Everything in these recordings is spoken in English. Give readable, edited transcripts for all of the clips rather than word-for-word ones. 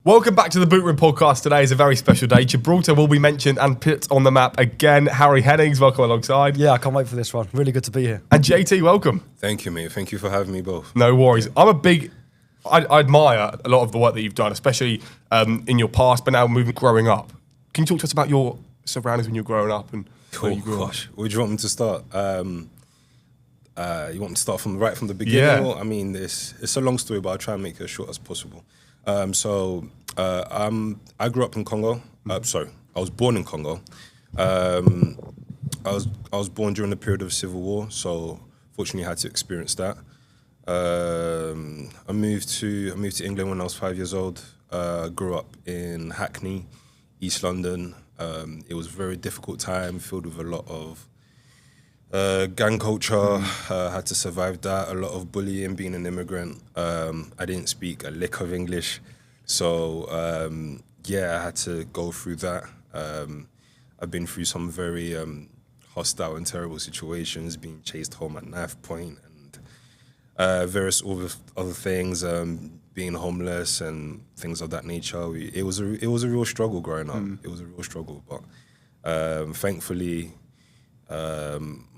Welcome back to the Bootroom Podcast. Today is a very special day. Gibraltar will be mentioned and put on the map again. Harry Hennings, welcome alongside. Yeah, I can't wait for this one. Really good to be here. And JT, welcome. Thank you, mate. Thank you for having me both. No worries. I admire a lot of the work that you've done, especially in your past, but now growing up. Can you talk to us about your surroundings when you were growing up and where you grew up? Where do you want me to start? You want me to start from the beginning? Yeah. I mean, it's a long story, but I'll try and make it as short as possible. I grew up in Congo. I was born in Congo. I was born during the period of civil war, so fortunately I had to experience that. I moved to England when I was 5 years old. Grew up in Hackney, East London. It was a very difficult time, filled with a lot of gang culture. Had to survive that. A lot of bullying, being an immigrant. I didn't speak a lick of English, so I had to go through that. I've been through some very hostile and terrible situations, being chased home at knife point and various other things, being homeless and things of that nature. It was a real struggle growing up. It was a real struggle, but thankfully,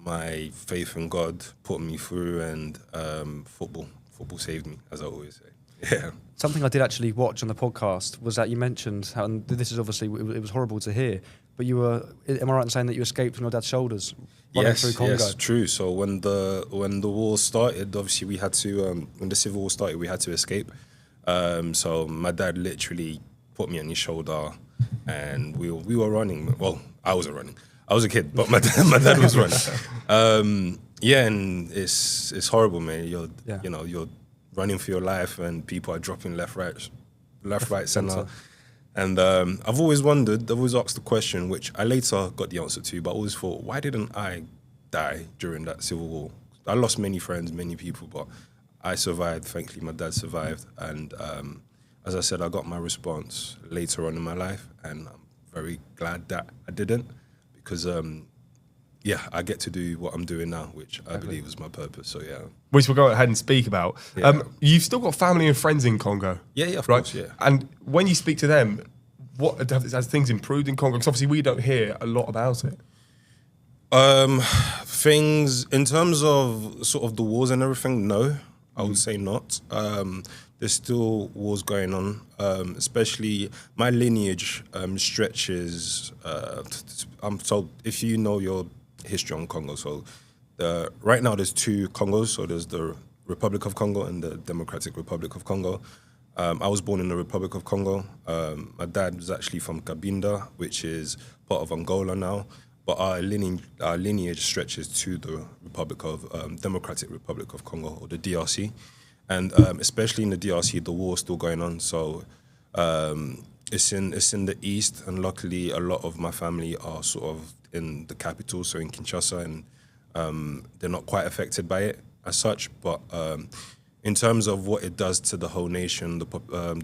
my faith in God put me through, and football saved me, as I always say. Yeah. Something I did actually watch on the podcast was that you mentioned how, and this is obviously, it was horrible to hear, but you were, am I right in saying that you escaped from your dad's shoulders running through Congo? Yes, true. So when the war started, obviously we had to, when the civil war started, we had to escape. So my dad literally put me on his shoulder and we were running. Well, I wasn't running. I was a kid, but my dad was running. And it's horrible, man. You're running for your life, and people are dropping left, right, center. And I've always asked the question, which I later got the answer to, but I always thought, why didn't I die during that civil war? I lost many friends, many people, but I survived. Thankfully, my dad survived, and as I said, I got my response later on in my life, and I'm very glad that I didn't. Because, I get to do what I'm doing now, which I believe is my purpose. So, yeah. Which we'll go ahead and speak about. Yeah. You've still got family and friends in Congo. Yeah, of right? course, yeah. And when you speak to them, has things improved in Congo? Because obviously we don't hear a lot about it. Things, in terms of sort of the wars and everything, no, I would say not. There's still wars going on, especially my lineage stretches. So if you know your history on Congo, so right now there's two Congos. So there's the Republic of Congo and the Democratic Republic of Congo. I was born in the Republic of Congo. My dad was actually from Cabinda, which is part of Angola now. But our lineage stretches to the Democratic Republic of Congo, or the DRC. And especially in the DRC, the war is still going on. So it's in the east, and luckily a lot of my family are sort of in the capital, so in Kinshasa, and they're not quite affected by it as such. But in terms of what it does to the whole nation, the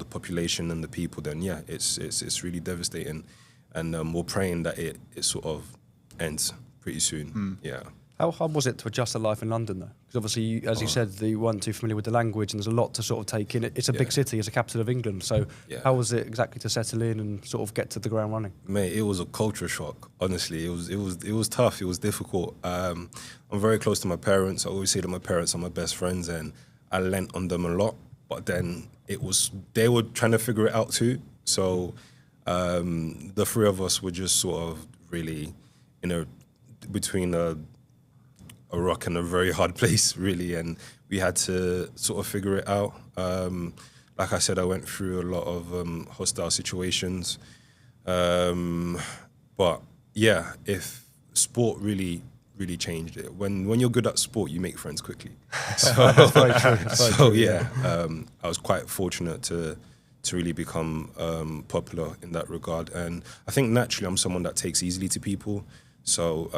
population and the people, then yeah, it's really devastating. And we're praying that it sort of ends pretty soon. Yeah. How hard was it to adjust to life in London, though? Because obviously, as you said, you weren't too familiar with the language, and there's a lot to sort of take in. It's a big city, it's a capital of England. So how was it exactly to settle in and sort of get to the ground running? Mate, it was a culture shock. Honestly, it was tough. It was difficult. I'm very close to my parents. I always say that my parents are my best friends, and I lent on them a lot. But then they were trying to figure it out too. So the three of us were just sort of really, between a rock and a very hard place, really, and we had to sort of figure it out. Like I said, I went through a lot of hostile situations, but yeah, if sport really changed it. When you're good at sport, you make friends quickly. So, That's very true. I was quite fortunate to really become popular in that regard, and I think naturally I'm someone that takes easily to people. So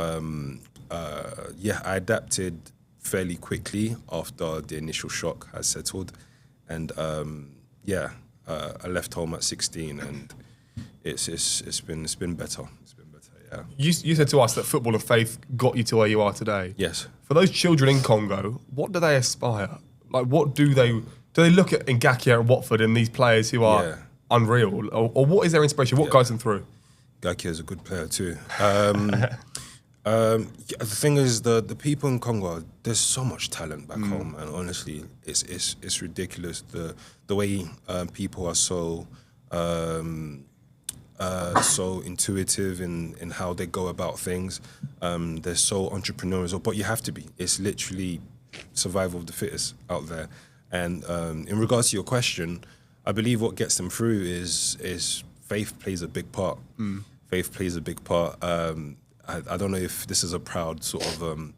I adapted fairly quickly after the initial shock had settled, and I left home at 16, and it's been better. It's been better, yeah. You said to us that football of faith got you to where you are today. Yes. For those children in Congo, what do they aspire? Like, what do they look at Ngakia and Watford and these players who are unreal? Or what is their inspiration? What guides them through? Gaki is a good player too. The thing is, the people in Congo, there's so much talent back home, and honestly, it's ridiculous the way people are so intuitive in how they go about things. They're so entrepreneurial, but you have to be. It's literally survival of the fittest out there. And in regards to your question, I believe what gets them through is faith plays a big part. Faith plays a big part. I don't know if this is a proud sort of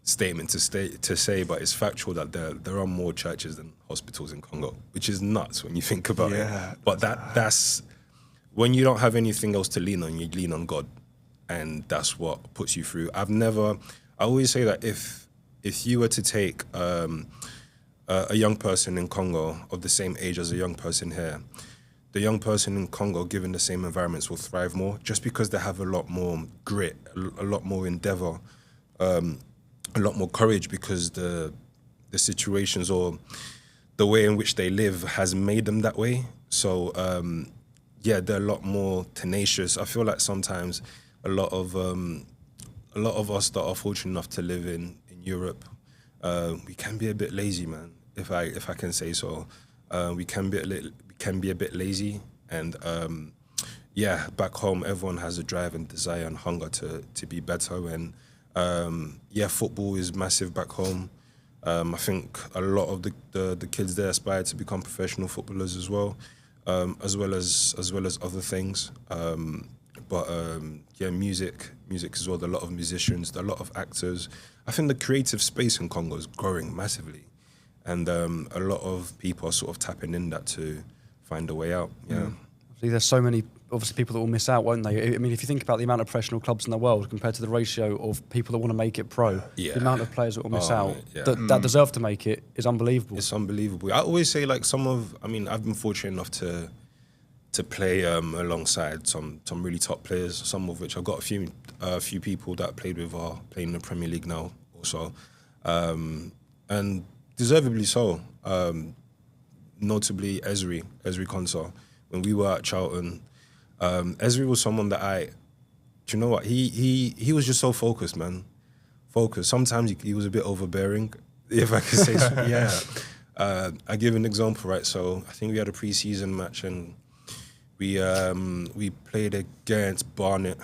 statement to say, but it's factual that there are more churches than hospitals in Congo, which is nuts when you think about it. But that's when you don't have anything else to lean on, you lean on God, and that's what puts you through. I always say that if you were to take a young person in Congo of the same age as a young person here, the young person in Congo, given the same environments, will thrive more just because they have a lot more grit, a lot more endeavor, a lot more courage, because the situations or the way in which they live has made them that way. So, they're a lot more tenacious. I feel like sometimes a lot of us that are fortunate enough to live in Europe, we can be a bit lazy, man, if I can say so. We can be a bit lazy, and back home everyone has a drive and desire and hunger to be better. And football is massive back home. I think a lot of the kids there aspire to become professional footballers as well as other things. Music as well. A lot of musicians, a lot of actors. I think the creative space in Congo is growing massively, and a lot of people are sort of tapping in that to find a way out. There's so many obviously people that will miss out, won't they? I mean, if you think about the amount of professional clubs in the world compared to the ratio of people that want to make it pro, the amount of players that will miss out that deserve to make it is unbelievable. It's unbelievable. I always say, like, I've been fortunate enough to play alongside some really top players, some of which I've got a few people that I played with are playing in the Premier League now also, and deservedly so. Notably Ezri Konsa. When we were at Charlton, Ezri was someone that do you know what? He was just so focused, man. Focused. Sometimes he was a bit overbearing, if I could say so. I give an example, right? So I think we had a pre-season match and we played against Barnet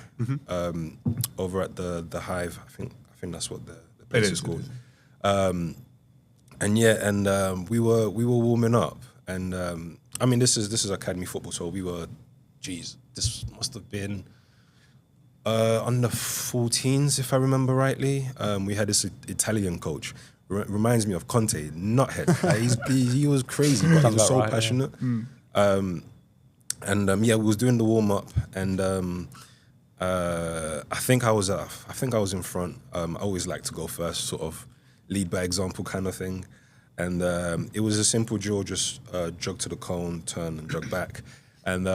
over at the Hive. I think that's what the place is called. We were warming up, and I mean this is academy football, so we were, this must have been under 14s if I remember rightly. We had this Italian coach. Reminds me of Conte, nuthead. He was crazy, but he was so passionate. We was doing the warm up, and I think I was in front. I always like to go first, sort of lead by example kind of thing. And it was a simple drill, just jog to the cone, turn and jog back. And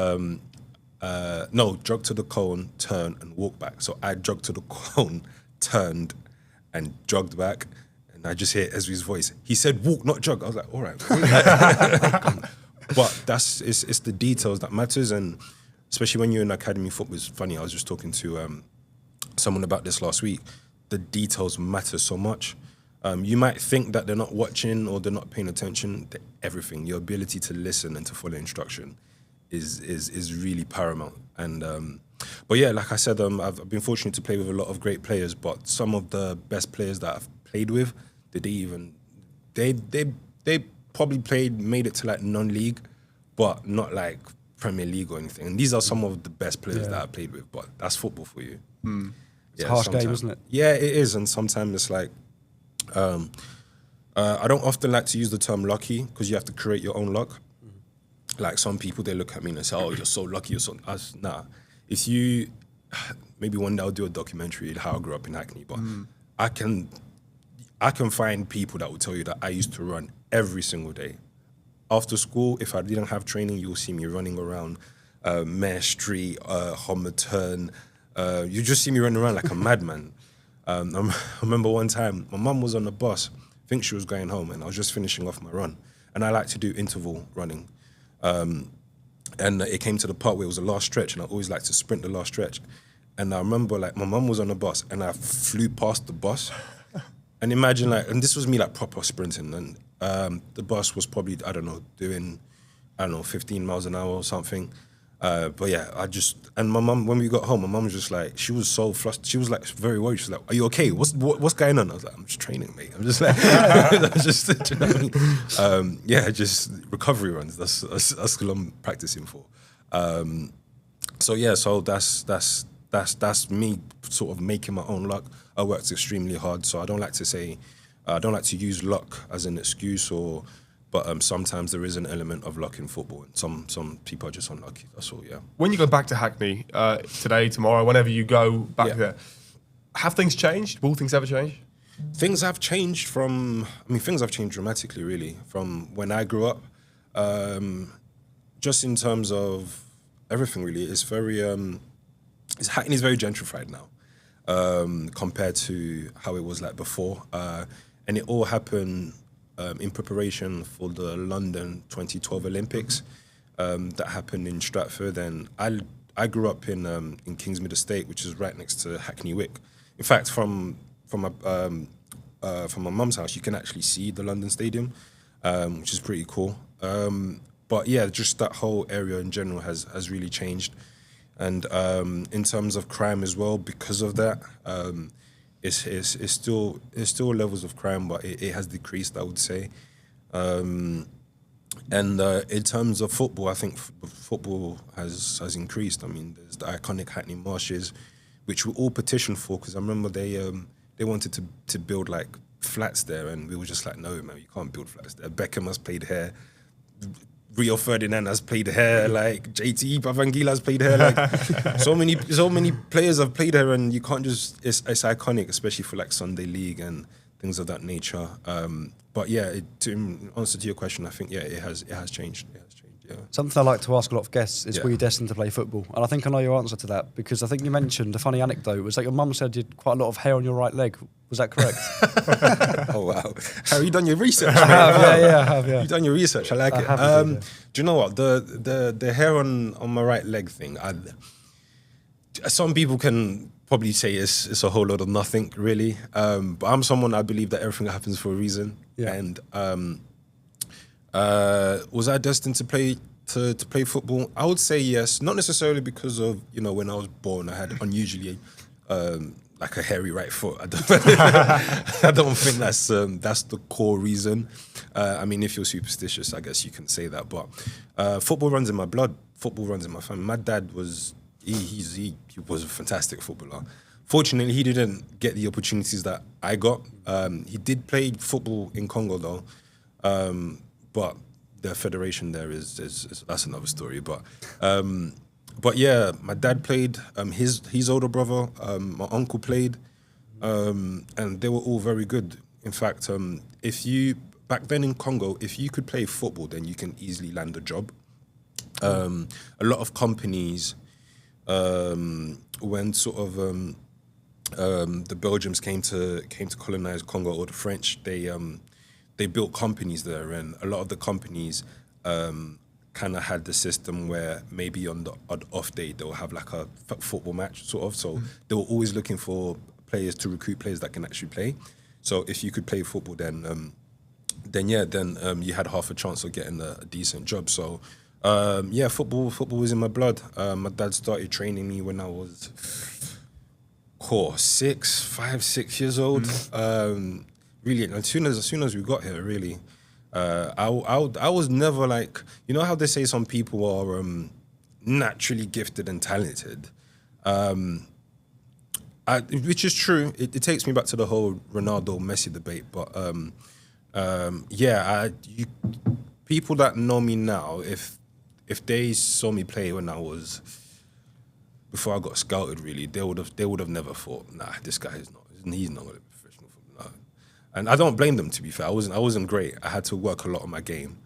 jog to the cone, turn and walk back. So I jogged to the cone, turned and jogged back. And I just hear Ezri's voice. He said walk, not jog. I was like, all right. But it's the details that matters. And especially when you're in academy football, it's funny, I was just talking to someone about this last week. The details matter so much. You might think that they're not watching or they're not paying attention. Everything, your ability to listen and to follow instruction is really paramount. And but yeah, like I said, I've been fortunate to play with a lot of great players, but some of the best players that I've played with, they probably made it to like non-league, but not like Premier League or anything. And these are some of the best players that I played with, but that's football for you. It's a harsh game, isn't it? Yeah, it is. And sometimes it's like, I don't often like to use the term lucky because you have to create your own luck. Like some people, they look at me and say, "Oh, you're so lucky." Nah. If you, maybe one day I'll do a documentary how I grew up in Hackney, but I can find people that will tell you that I used to run every single day. After school, if I didn't have training, you'll see me running around Mare Street, Homerton. You just see me running around like a madman. I remember one time, my mum was on the bus, I think she was going home, and I was just finishing off my run. And I like to do interval running. And it came to the part where it was the last stretch, and I always like to sprint the last stretch. And I remember like my mum was on the bus, and I flew past the bus. And imagine like, and this was me like proper sprinting, and the bus was probably, doing 15 miles an hour or something. But yeah, and my mum, when we got home, my mum was just like, she was so flustered. She was like very worried. She was like, "Are you okay? What's going on?" I was like, "I'm just training, mate. I'm just like, do you know what I mean?" Just recovery runs. That's what I'm practicing for. So that's me sort of making my own luck. I worked extremely hard, so I don't like to use luck as an excuse But sometimes there is an element of luck in football, and some people are just unlucky. That's all. Yeah. When you go back to Hackney today, tomorrow, whenever you go back there, have things changed? Will things ever change? Things have changed things have changed dramatically, really, from when I grew up. Just in terms of everything, really, it's very Hackney's very gentrified now compared to how it was like before, and it all happened. In preparation for the London 2012 Olympics that happened in Stratford, and I grew up in Kingsmead Estate, which is right next to Hackney Wick. In fact, from my mum's house, you can actually see the London Stadium, which is pretty cool. But yeah, just that whole area in general has really changed, and in terms of crime as well, because of that. It's still levels of crime, but it has decreased, I would say. And in terms of football, I think football has increased. I mean, there's the iconic Hackney Marshes, which we all petitioned for, because I remember they wanted to build like flats there, and we were just like, no, man, you can't build flats there. Beckham has played here. Rio Ferdinand has played here, like Jean-Terach Bavangila has played here, like so many players have played here, and you can't just, it's iconic, especially for like Sunday League and things of that nature. But yeah, to answer to your question, I think it has changed. Yeah. Something I like to ask a lot of guests is, were you destined to play football? And I think I know your answer to that, because I think you mentioned a funny anecdote. It was like your mum said you had quite a lot of hair on your right leg. Was that correct? Oh, wow. Have you done your research? I have. You've done your research. I like it. Do you know what? The hair on my right leg thing, some people can probably say it's a whole lot of nothing, really. But I'm someone, I believe that everything happens for a reason. Yeah. And was I destined to play football? I would say yes, not necessarily because of, when I was born I had unusually like a hairy right foot. I don't think that's the core reason. I mean, if you're superstitious, I guess you can say that. But football runs in my blood. Football runs in my family. My dad was he was a fantastic footballer. Fortunately, he didn't get the opportunities that I got. He did play football in Congo though. But the federation there is that's another story. But yeah, my dad played. His older brother, my uncle played, and they were all very good. In fact, back then in Congo, if you could play football, then you can easily land a job. A lot of companies, when sort of the Belgians came to colonize Congo, or the French, they built companies there, and a lot of the companies kind of had the system where maybe on the odd off day they'll have like a football match, sort of. So they were always looking for players to recruit players that can actually play. So if you could play football, then you had half a chance of getting a decent job. So football was in my blood. My dad started training me when I was 6 years old. Really, as soon as we got here, really, I was never like, how they say some people are naturally gifted and talented, which is true. It takes me back to the whole Ronaldo Messi debate, but people that know me now, if they saw me play when I was, before I got scouted, really, they would have never thought, nah, this guy he's not going to be professional footballer. And I don't blame them, to be fair. I wasn't great. I had to work a lot on my game,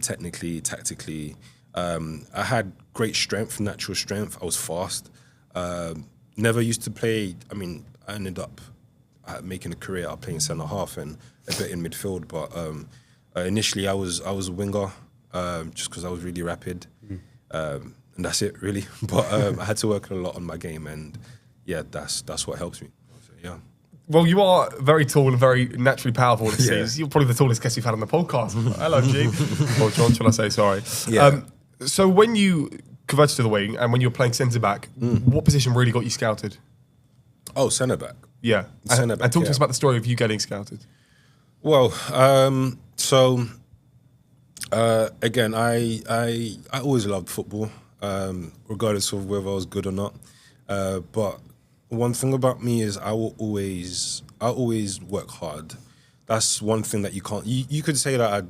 technically, tactically. I had great strength, natural strength. I was fast. Never used to play. I mean, I ended up making a career out of playing centre half and a bit in midfield. But initially, I was a winger, just because I was really rapid. And that's it, really. But I had to work a lot on my game, and yeah, that's what helps me. So, yeah. Well, you are very tall and very naturally powerful. It seems. You're probably the tallest guest you've had on the podcast. Hello, G. Or John, shall I say? Sorry. Yeah. So when you converted to the wing and when you were playing centre back, what position really got you scouted? Oh, centre back. Yeah. Centre back. And talk to us about the story of you getting scouted. Well, again, I always loved football, regardless of whether I was good or not. But one thing about me is I always work hard. That's one thing that you can't. You could say that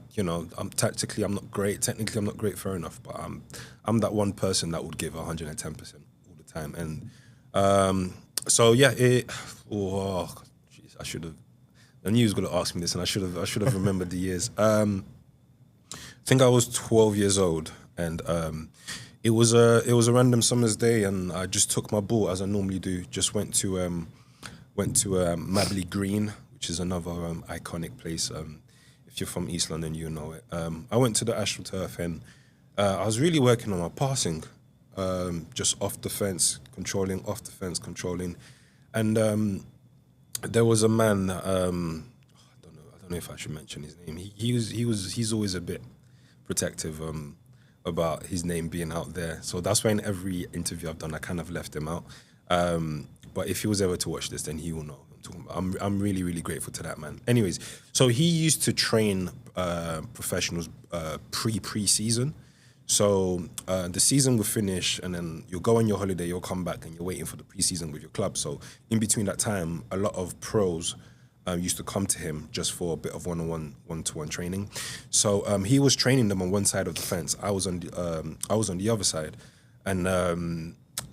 I'm tactically I'm not great, technically I'm not great, fair enough. But I'm that one person that would give 110% all the time. And so yeah, I should have. I knew he was going to ask me this, and I should have remembered the years. I think I was 12 years old, and it was a random summer's day, and I just took my ball as I normally do. Just went to Mabley Green, which is another iconic place. If you're from East London, you know it. I went to the AstroTurf, and I was really working on my passing, just off the fence, controlling, and there was a man. I don't know if I should mention his name. He's always a bit protective about his name being out there. So that's why in every interview I've done, I kind of left him out. But if he was ever to watch this, then he will know what I'm talking about. I'm really, really grateful to that man. Anyways, so he used to train professionals pre-season. So the season will finish, and then you'll go on your holiday, you'll come back, and you're waiting for the pre-season with your club. So in between that time, a lot of pros used to come to him just for a bit of one-to-one training. So he was training them on one side of the fence. I was on the other side, and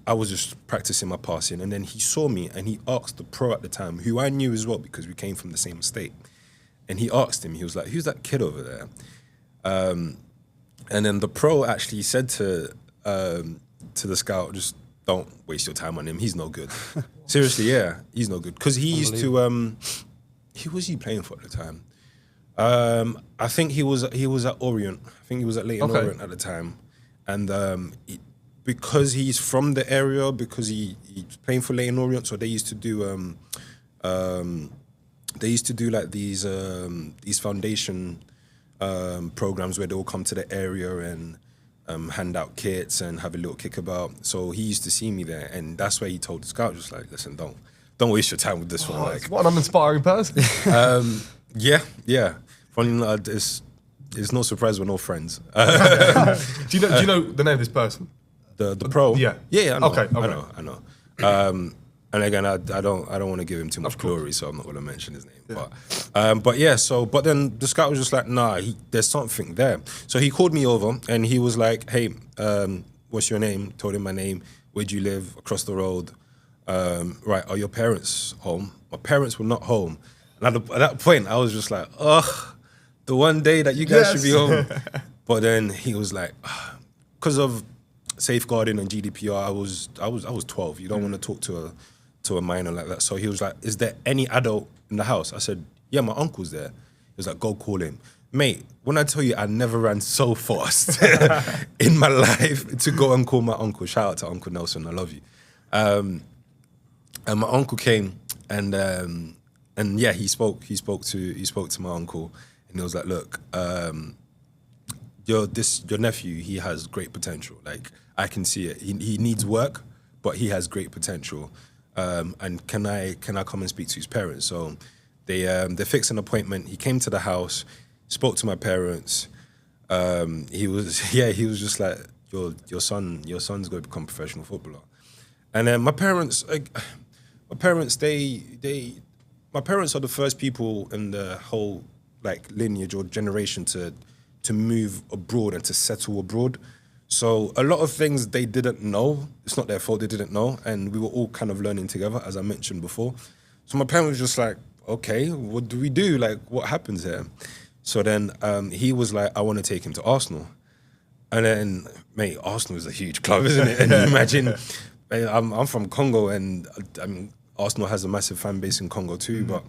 I was just practicing my passing. And then he saw me, and he asked the pro at the time, who I knew as well because we came from the same estate. And he asked him, he was like, "Who's that kid over there?" And then the pro actually said to the scout, "Just don't waste your time on him. He's no good." Seriously, yeah, he's no good. Because he used to, who was he playing for at the time? I think he was at Orient. I think he was at Leighton Orient at the time. And because he's from the area, because he's playing for Leighton Orient, so they used to do like these foundation programs where they'll come to the area and hand out kits and have a little kickabout. So he used to see me there, and that's where he told the scout, just like, "Listen, don't waste your time with this one." Like, what an uninspiring person. Yeah. Funny enough, it's no surprise we're no friends. Do you know the name of this person? The pro? Yeah. Yeah, I know. Okay. I know. And again, I don't want to give him too much glory, so I'm not going to mention his name. Yeah. But then the scout was just like, "Nah, there's something there." So he called me over, and he was like, "Hey, what's your name?" Told him my name. "Where do you live?" "Across the road." "Right, are your parents home?" My parents were not home. And at that point, I was just like, "Ugh, the one day that you guys should be home." But then he was like, because of safeguarding and GDPR, I was 12. You don't want to talk to a minor like that. So he was like, "Is there any adult in the house?" I said, "Yeah, my uncle's there." He was like, "Go call him." Mate, when I tell you I never ran so fast in my life to go and call my uncle. Shout out to Uncle Nelson, I love you. And my uncle came, and yeah, he spoke to my uncle, and he was like, "Look, your nephew, he has great potential. Like, I can see it. He needs work, but he has great potential. And can I come and speak to his parents?" So they fixed an appointment. He came to the house, spoke to my parents. He was just like, your son's going to become a professional footballer. And then my parents are the first people in the whole like lineage or generation to move abroad and to settle abroad. So a lot of things they didn't know. It's not their fault they didn't know, and we were all kind of learning together, as I mentioned before. So my parents were just like, "Okay, what do we do? Like, what happens here?" So then he was like, "I want to take him to Arsenal." And then, mate, Arsenal is a huge club, isn't it? And you imagine, I'm from Congo, and I mean, Arsenal has a massive fan base in Congo too, but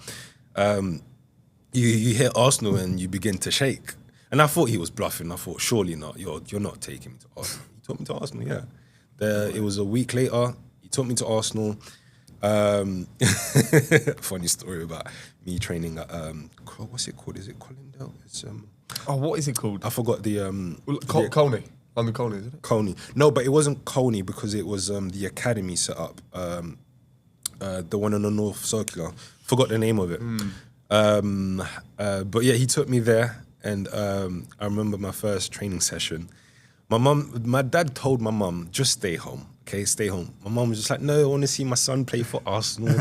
you hear Arsenal and you begin to shake. And I thought he was bluffing. I thought, surely not. You're not taking me to Arsenal. took me to Arsenal, yeah. It was a week later, he took me to Arsenal. Funny story about me training at, what's it called? Is it Collindale? It's what is it called? I forgot the... Colney. Under Colney, isn't it? Colney. No, but it wasn't Colney because it was the academy set up. The one on the North Circular. Forgot the name of it. But yeah, he took me there, and I remember my first training session. My dad told my mum, just stay home, okay, stay home. My mum was just like, no, I want to see my son play for Arsenal.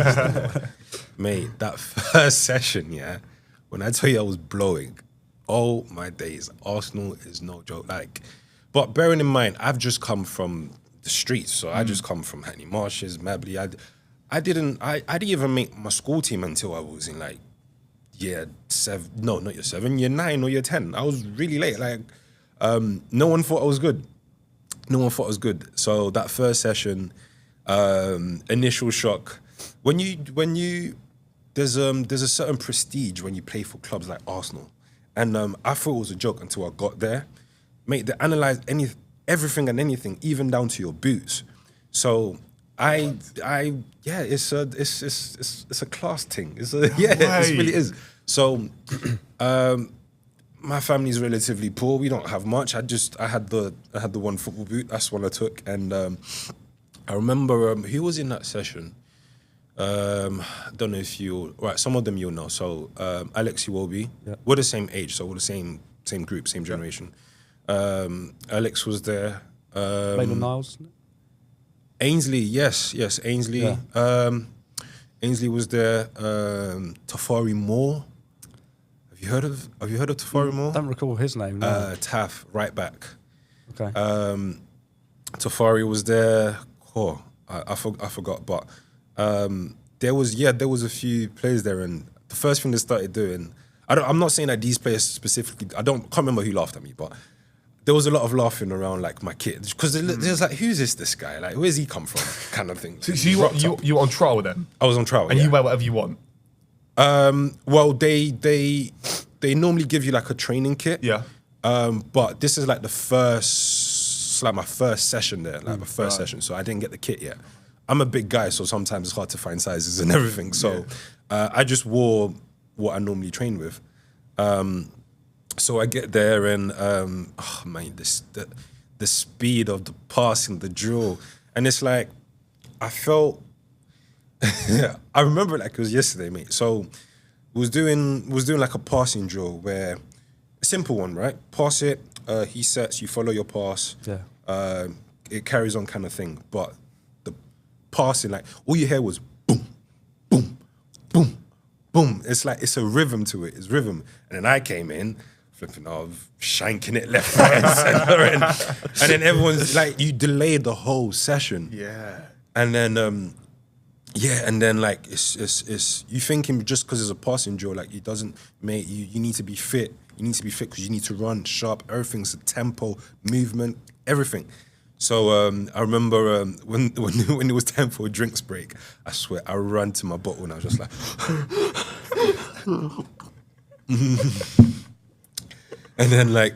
Mate, that first session, yeah, when I tell you I was blowing, oh my days, Arsenal is no joke. Like, but bearing in mind, I've just come from the streets, so I just come from Hackney Marshes, Mabley. I didn't even make my school team until I was in like year 7, no, not year 7, year 9 or year 10. I was really late. Like, no one thought I was good. No one thought I was good. So that first session, initial shock. When you there's a certain prestige when you play for clubs like Arsenal, and I thought it was a joke until I got there. Mate, they analyze everything and anything, even down to your boots. So it's a class thing. It really is. So, my family's relatively poor. We don't have much. I had the one football boot. That's what I took. And I remember who was in that session. I don't know if some of them you'll know. So Alex Iwobi, we're the same age, so we're the same group, same generation. Alex was there. Maitland Niles. Ainsley, yes, Ainsley. Yeah. Ainsley was there. Tafari Moore. Have you heard of Tafari Moore? I don't recall his name. No. Taf, right back. Okay. Tafari was there. I forgot, but there was a few players there, and the first thing they started doing. I'm not saying that these players specifically. Can't remember who laughed at me, but there was a lot of laughing around like my kid because there's like, who's this guy? Like, where's he come from? Kind of thing. So you were on trial then? I was on trial, and you wear whatever you want. Well, they normally give you like a training kit. Yeah. But this is like my first session there, like my first session. So I didn't get the kit yet. I'm a big guy, so sometimes it's hard to find sizes and everything. So I just wore what I normally train with. So I get there and the speed of the passing, the drill, and it's like I felt. I remember like it was yesterday, mate. So was doing like a passing drill where a simple one, right? Pass it, he sets, you follow your pass. Yeah. It carries on kind of thing. But the passing, like all you hear was boom, boom, boom, boom. It's like it's a rhythm to it. It's rhythm. And then I came in, flipping off, shanking it left, right, and center, and then everyone's like, you delayed the whole session. Yeah. And then and then like it's you thinking just because it's a passing drill, like it doesn't, mate. You need to be fit. You need to be fit because you need to run sharp. Everything's a tempo, movement, everything. So I remember when it was time for a drinks break, I swear I ran to my bottle and I was just like, and then like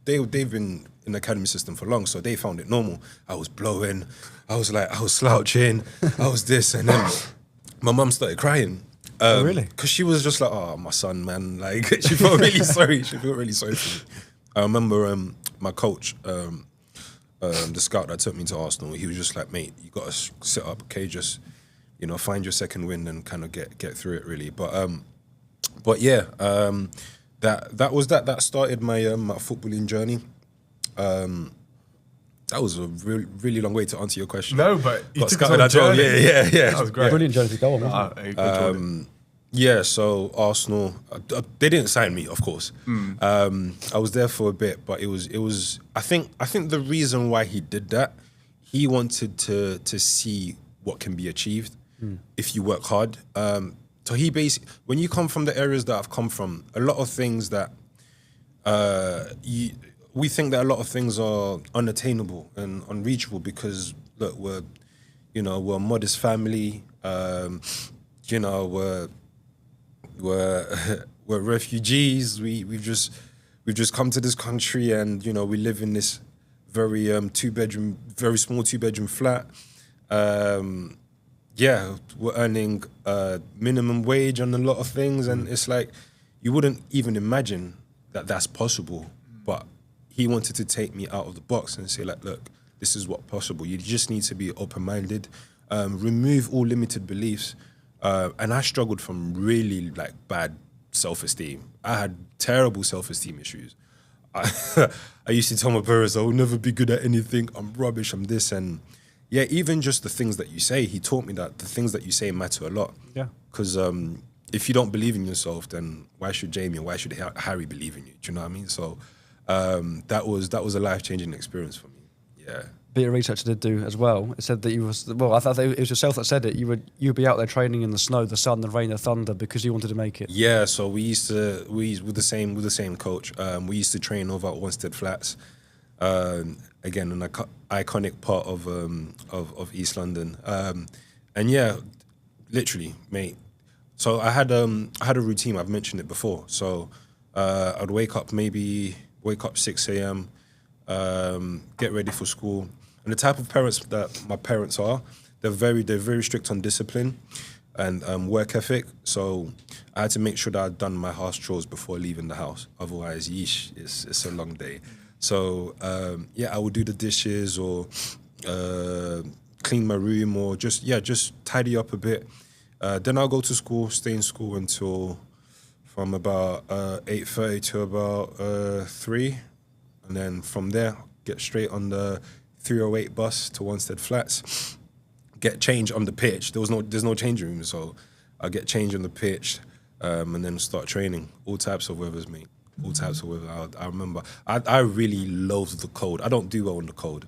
they've been in the academy system for long, so they found it normal. I was blowing, I was slouching, I was this, and then my mum started crying. Oh, really? Because she was just like, oh, my son, man. Like, she felt really sorry. She felt really sorry for me. I remember my coach, the scout that took me to Arsenal, he was just like, mate, you got to sit up, okay? Just, find your second wind and kind of get through it, really. But yeah, that was that. That started my footballing journey. That was a really long way to answer your question. No, but you got took us on a journey. Yeah. That was great. Brilliant journey to go on, wasn't it? Yeah, so Arsenal, they didn't sign me, of course. I was there for a bit, but it was. I think the reason why he did that, he wanted to see what can be achieved if you work hard. So he basically, when you come from the areas that I've come from, a lot of things that we think that a lot of things are unattainable and unreachable because look, we're a modest family. We're refugees. We've we've just come to this country and, you know, we live in this very very small two-bedroom flat. Yeah, we're earning minimum wage on a lot of things, and it's like, you wouldn't even imagine that that's possible. But he wanted to take me out of the box and say, like, look, this is what's possible. You just need to be open-minded, remove all limited beliefs. And I struggled from really, like, bad self-esteem. I had terrible self-esteem issues. I used to tell my parents, I will never be good at anything. I'm rubbish, I'm this. And yeah, even just the things that you say, he taught me that the things that you say matter a lot. Yeah. Because if you don't believe in yourself, then why should Jamie, why should Harry believe in you? Do you know what I mean? So that was a life-changing experience for me. Yeah. Bit of research I did do as well. It said that you was, well, I thought it was yourself that said it. You'd be out there training in the snow, the sun, the rain, the thunder because you wanted to make it. Yeah, so we used with the same coach. We used to train over at Wanstead Flats. Again, an iconic part of East London. And yeah, literally, mate. So I had a routine. I've mentioned it before. So I'd wake up 6 a.m. Get ready for school. And the type of parents that my parents are, they're very strict on discipline and work ethic. So I had to make sure that I'd done my house chores before leaving the house. Otherwise, yeesh, it's a long day. So yeah, I would do the dishes or clean my room or just tidy up a bit. Then I'll go to school, stay in school until from about 8:30 to about 3. And then from there, get straight on the 308 bus to Wanstead Flats, get change on the pitch. There's no change room, so I get change on the pitch, and then start training. All types of weathers, mate. All types of weather. I remember, I really loathed the cold. I don't do well in the cold.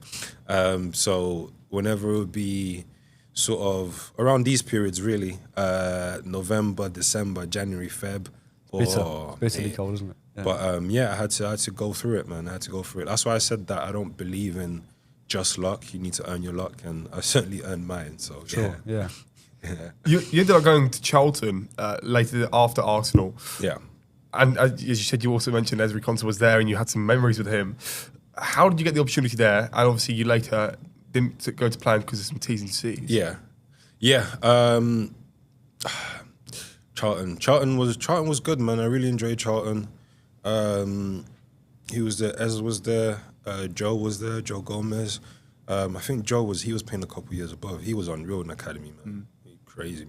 So whenever it would be sort of around these periods, really, November, December, January, Feb. Bitterly cold, isn't it? Yeah. But yeah, I had to go through it, man. I had to go through it. That's why I said that I don't believe in just luck. You need to earn your luck, and I certainly earned mine. So sure, yeah. You ended up going to Charlton later after Arsenal. Yeah. And as you said, you also mentioned Ezri Konsa was there, and you had some memories with him. How did you get the opportunity there? And obviously, you later didn't go to plan because of some T's and C's. Yeah. Charlton was good, man. I really enjoyed Charlton. He was there. Ez was there. Joe was there. Joe Gomez. I think he was playing a couple years above. He was unreal in academy, man. Crazy,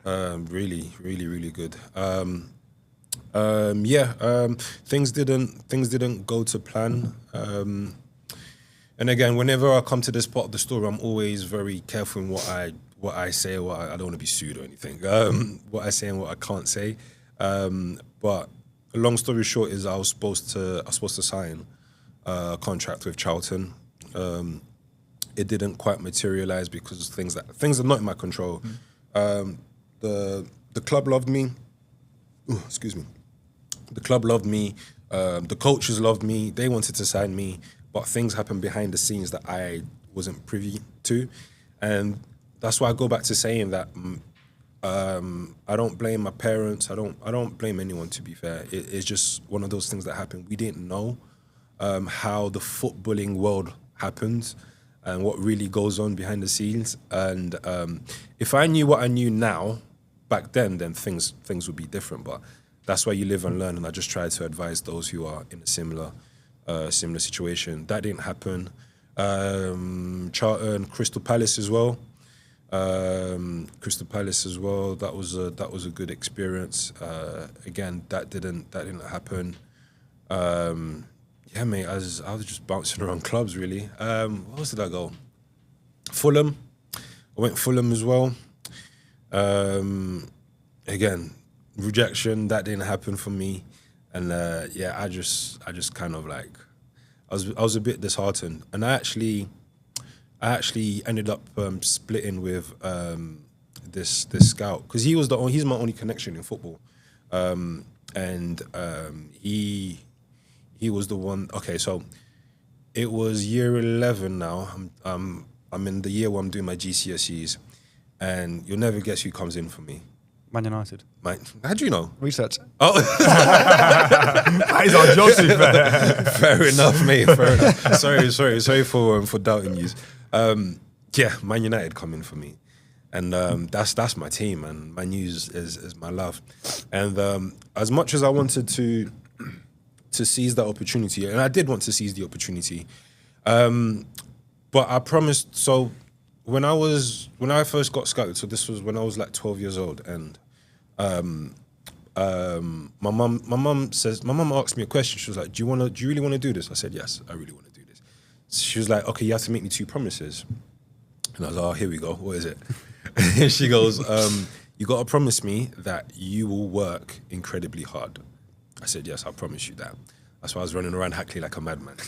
man. Really good. Things didn't go to plan. And again, whenever I come to this part of the story, I'm always very careful in what I say. I don't want to be sued or anything. What I say and what I can't say. But a long story short is I was supposed to sign a contract with Charlton. It didn't quite materialize because of things are not in my control. The club loved me. Ooh, excuse me. The club loved me. The coaches loved me. They wanted to sign me, but things happened behind the scenes that I wasn't privy to, and that's why I go back to saying that I don't blame my parents. I don't blame anyone. To be fair, it's just one of those things that happened. We didn't know how the footballing world happens and what really goes on behind the scenes. And if I knew what I knew now, back then things would be different. But that's why you live and learn. And I just try to advise those who are in a similar situation. That didn't happen. Charlton, Crystal Palace as well. That was a good experience. Again, that didn't happen. Yeah, mate, I was just bouncing around clubs really. Where else did I go? Fulham. I went Fulham as well. Again, rejection, that didn't happen for me. And yeah, I just kind of like I was a bit disheartened. And I actually ended up splitting with this scout because he's my only connection in football, and he was the one. Okay, so it was year 11 now. I'm in the year where I'm doing my GCSEs, and you'll never guess who comes in for me. Man United. How do you know? Research. Oh, That is our job, to be fair. fair enough, mate. Fair enough. Sorry for doubting you. Yeah, Man United coming for me, and that's my team, and Man U is my love. And as much as I wanted to seize that opportunity, and I did want to seize the opportunity, but I promised. So when I first got scouted, so this was when I was like 12 years old, and my mum asked me a question. She was like, "Do you really want to do this?" I said, "Yes, I really want to do this." So she was like, "Okay, you have to make me 2 promises." And I was like, "Oh, here we go. What is it?" And she goes, "You got to promise me that you will work incredibly hard." I said, "Yes, I promise you that." That's why I was running around Hackney like a madman.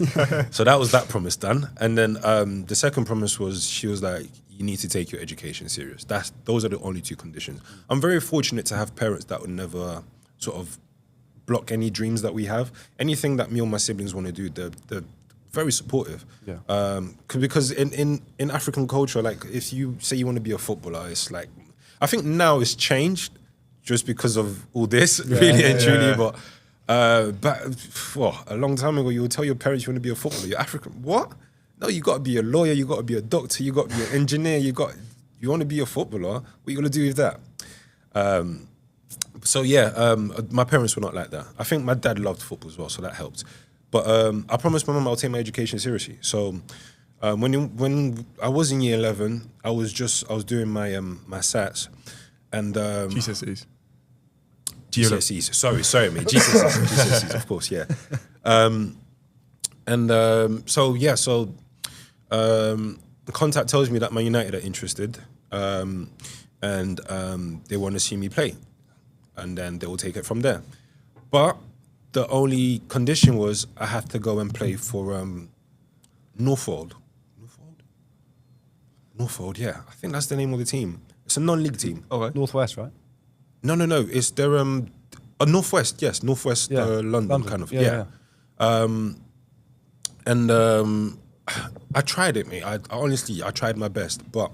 So that was that promise done. And then the second promise was, she was like, "You need to take your education serious." Those are the only 2 conditions. I'm very fortunate to have parents that would never sort of block any dreams that we have. Anything that me or my siblings want to do, they're very supportive. Yeah. Because in African culture, like if you say you want to be a footballer, it's like, I think now it's changed just because of all this, really and truly. But a long time ago, you would tell your parents you want to be a footballer. You're African. What? No, you got to be a lawyer. You got to be a doctor. You got to be an engineer. You want to be a footballer. What are you going to do with that? My parents were not like that. I think my dad loved football as well, so that helped. But I promised my mum I'll take my education seriously. So when I was in year 11, I was doing my my SATs and GCSEs. GCSEs. Sorry, mate. GCSEs, of course, yeah. The contact tells me that Man United are interested, and they want to see me play, and then they will take it from there. But the only condition was I have to go and play for Northwold. Northwold, yeah. I think that's the name of the team. It's a non-league team. Okay. Northwest, right? No. It's their Northwest. Yes, Northwest London, kind of. Yeah. I tried it, mate. I honestly tried my best. But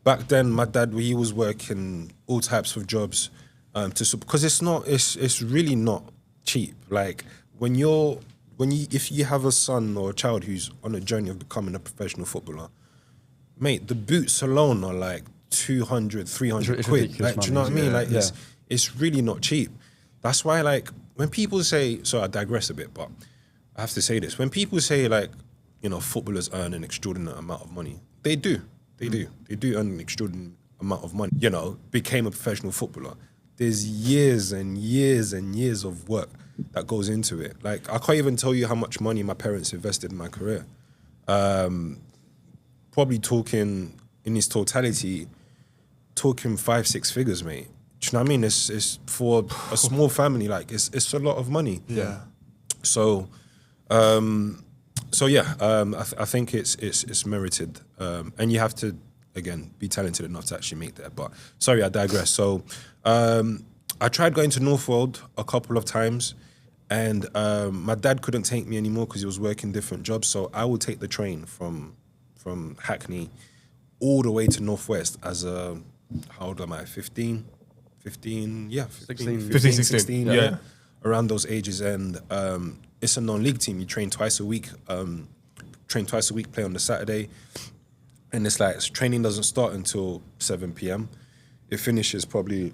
back then, my dad, he was working all types of jobs because it's really not cheap. Like if you have a son or a child who's on a journey of becoming a professional footballer, mate, the boots alone are like 200, 300 quid. Like, do you know what I mean? Like it's really not cheap. That's why, like, when people say, so I digress a bit, but I have to say this. When people say, like, you know, footballers earn an extraordinary amount of money, they do. They do earn an extraordinary amount of money. You know, became a professional footballer. There's years and years and years of work that goes into it. Like, I can't even tell you how much money my parents invested in my career. Probably talking, in its totality, 5-6 figures, mate. Do you know what I mean? It's for a small family, like, it's a lot of money. Yeah. So, I think it's merited, and you have to, again, be talented enough to actually make that. But sorry, I digress. So, I tried going to Northwold a couple of times, and my dad couldn't take me anymore because he was working different jobs. So I would take the train from Hackney all the way to Northwest as a, how old am I? 15, 16. Yeah, around those ages. And it's a non-league team. You train twice a week. Play on the Saturday. And it's like, training doesn't start until 7 p.m. It finishes probably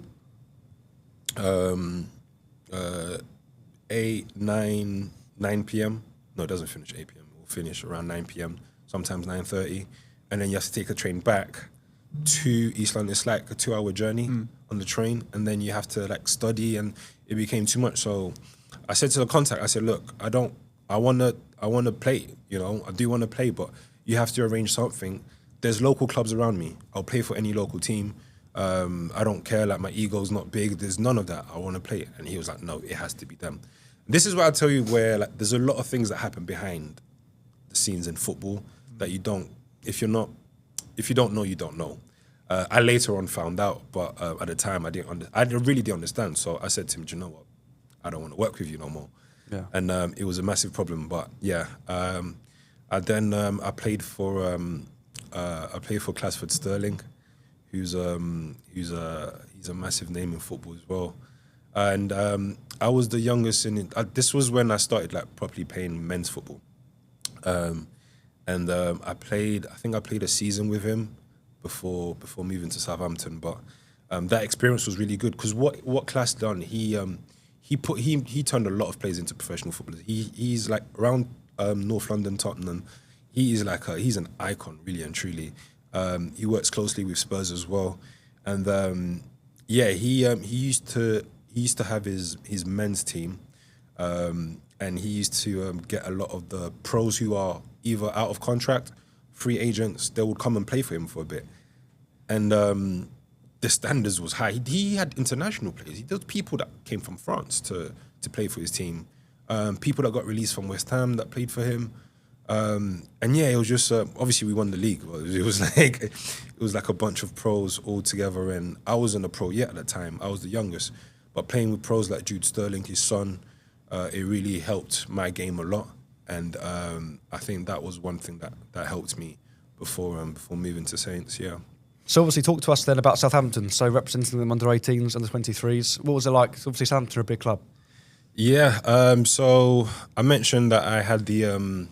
8, 9 p.m. No, it doesn't finish 8 p.m. It will finish around 9 p.m., sometimes 9:30. And then you have to take a train back to East London. It's like a 2-hour journey on the train. And then you have to, like, study, and it became too much. So I said to the contact, I said, look, I want to play, you know, I do want to play, but you have to arrange something. There's local clubs around me. I'll play for any local team. I don't care, like, my ego's not big. There's none of that. I want to play. And he was like, no, it has to be them. This is where I tell you where, like, there's a lot of things that happen behind the scenes in football that you don't, if you don't know, you don't know. I later on found out, but at the time I really didn't understand. So I said to him, do you know what? I don't want to work with you no more. Yeah. And it was a massive problem. But yeah, I played for Clasford Sterling, who's a massive name in football as well. And I was the youngest in it. This was when I started like properly playing men's football. I played a season with him before moving to Southampton. But that experience was really good because what Class done, he turned a lot of players into professional footballers. He's like around North London, Tottenham. He's an icon, really and truly. He works closely with Spurs as well, and he used to have his men's team, and he used to get a lot of the pros who are either out of contract, free agents. They would come and play for him for a bit, and the standards was high. He had international players. There was people that came from France to play for his team, people that got released from West Ham that played for him. It was just obviously we won the league. It was like a bunch of pros all together, and I wasn't a pro yet at the time. I was the youngest, but playing with pros like Jude Sterling, his son, it really helped my game a lot. And I think that was one thing that helped me before moving to Saints. Yeah. So obviously, talk to us then about Southampton. So representing them under 18s, under 23s. What was it like? Obviously, Southampton are a big club. Yeah. So I mentioned that I had the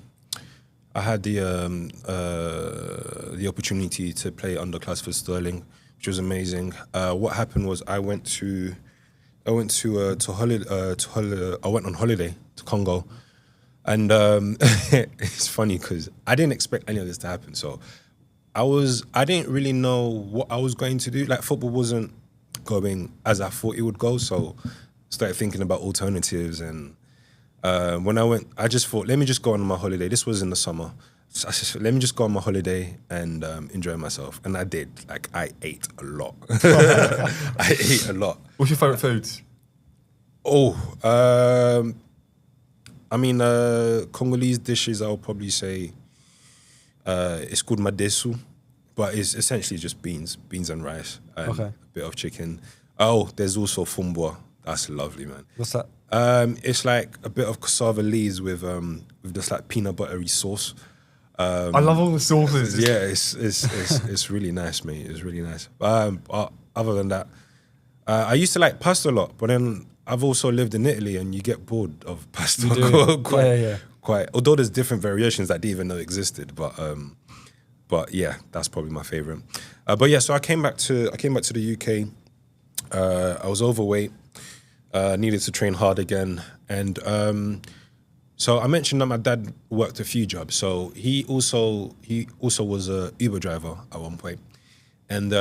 opportunity to play under Clasford Sterling, which was amazing. What happened was I went on holiday to Congo, and it's funny because I didn't expect any of this to happen. So I didn't really know what I was going to do. Like football wasn't going as I thought it would go. So I started thinking about alternatives, and when I went, I just thought, let me just go on my holiday. This was in the summer. So I just said, let me just go on my holiday and enjoy myself. And I did. Like, I ate a lot. I ate a lot. What's your favourite foods? Congolese dishes, I'll probably say it's called madesu, but it's essentially just beans and rice and a bit of chicken. Oh, there's also fumbwa. That's lovely, man. What's that? It's like a bit of cassava leaves with this like peanut buttery sauce. I love all the sauces. Yeah, it's really nice, mate. It's really nice. Other than that, I used to like pasta a lot, but then I've also lived in Italy, and you get bored of pasta quite. Although there's different variations that I didn't even know existed, but yeah, that's probably my favorite. So I came back to the UK. I was overweight. Needed to train hard again, and so I mentioned that my dad worked a few jobs. So he also was a Uber driver at one point, and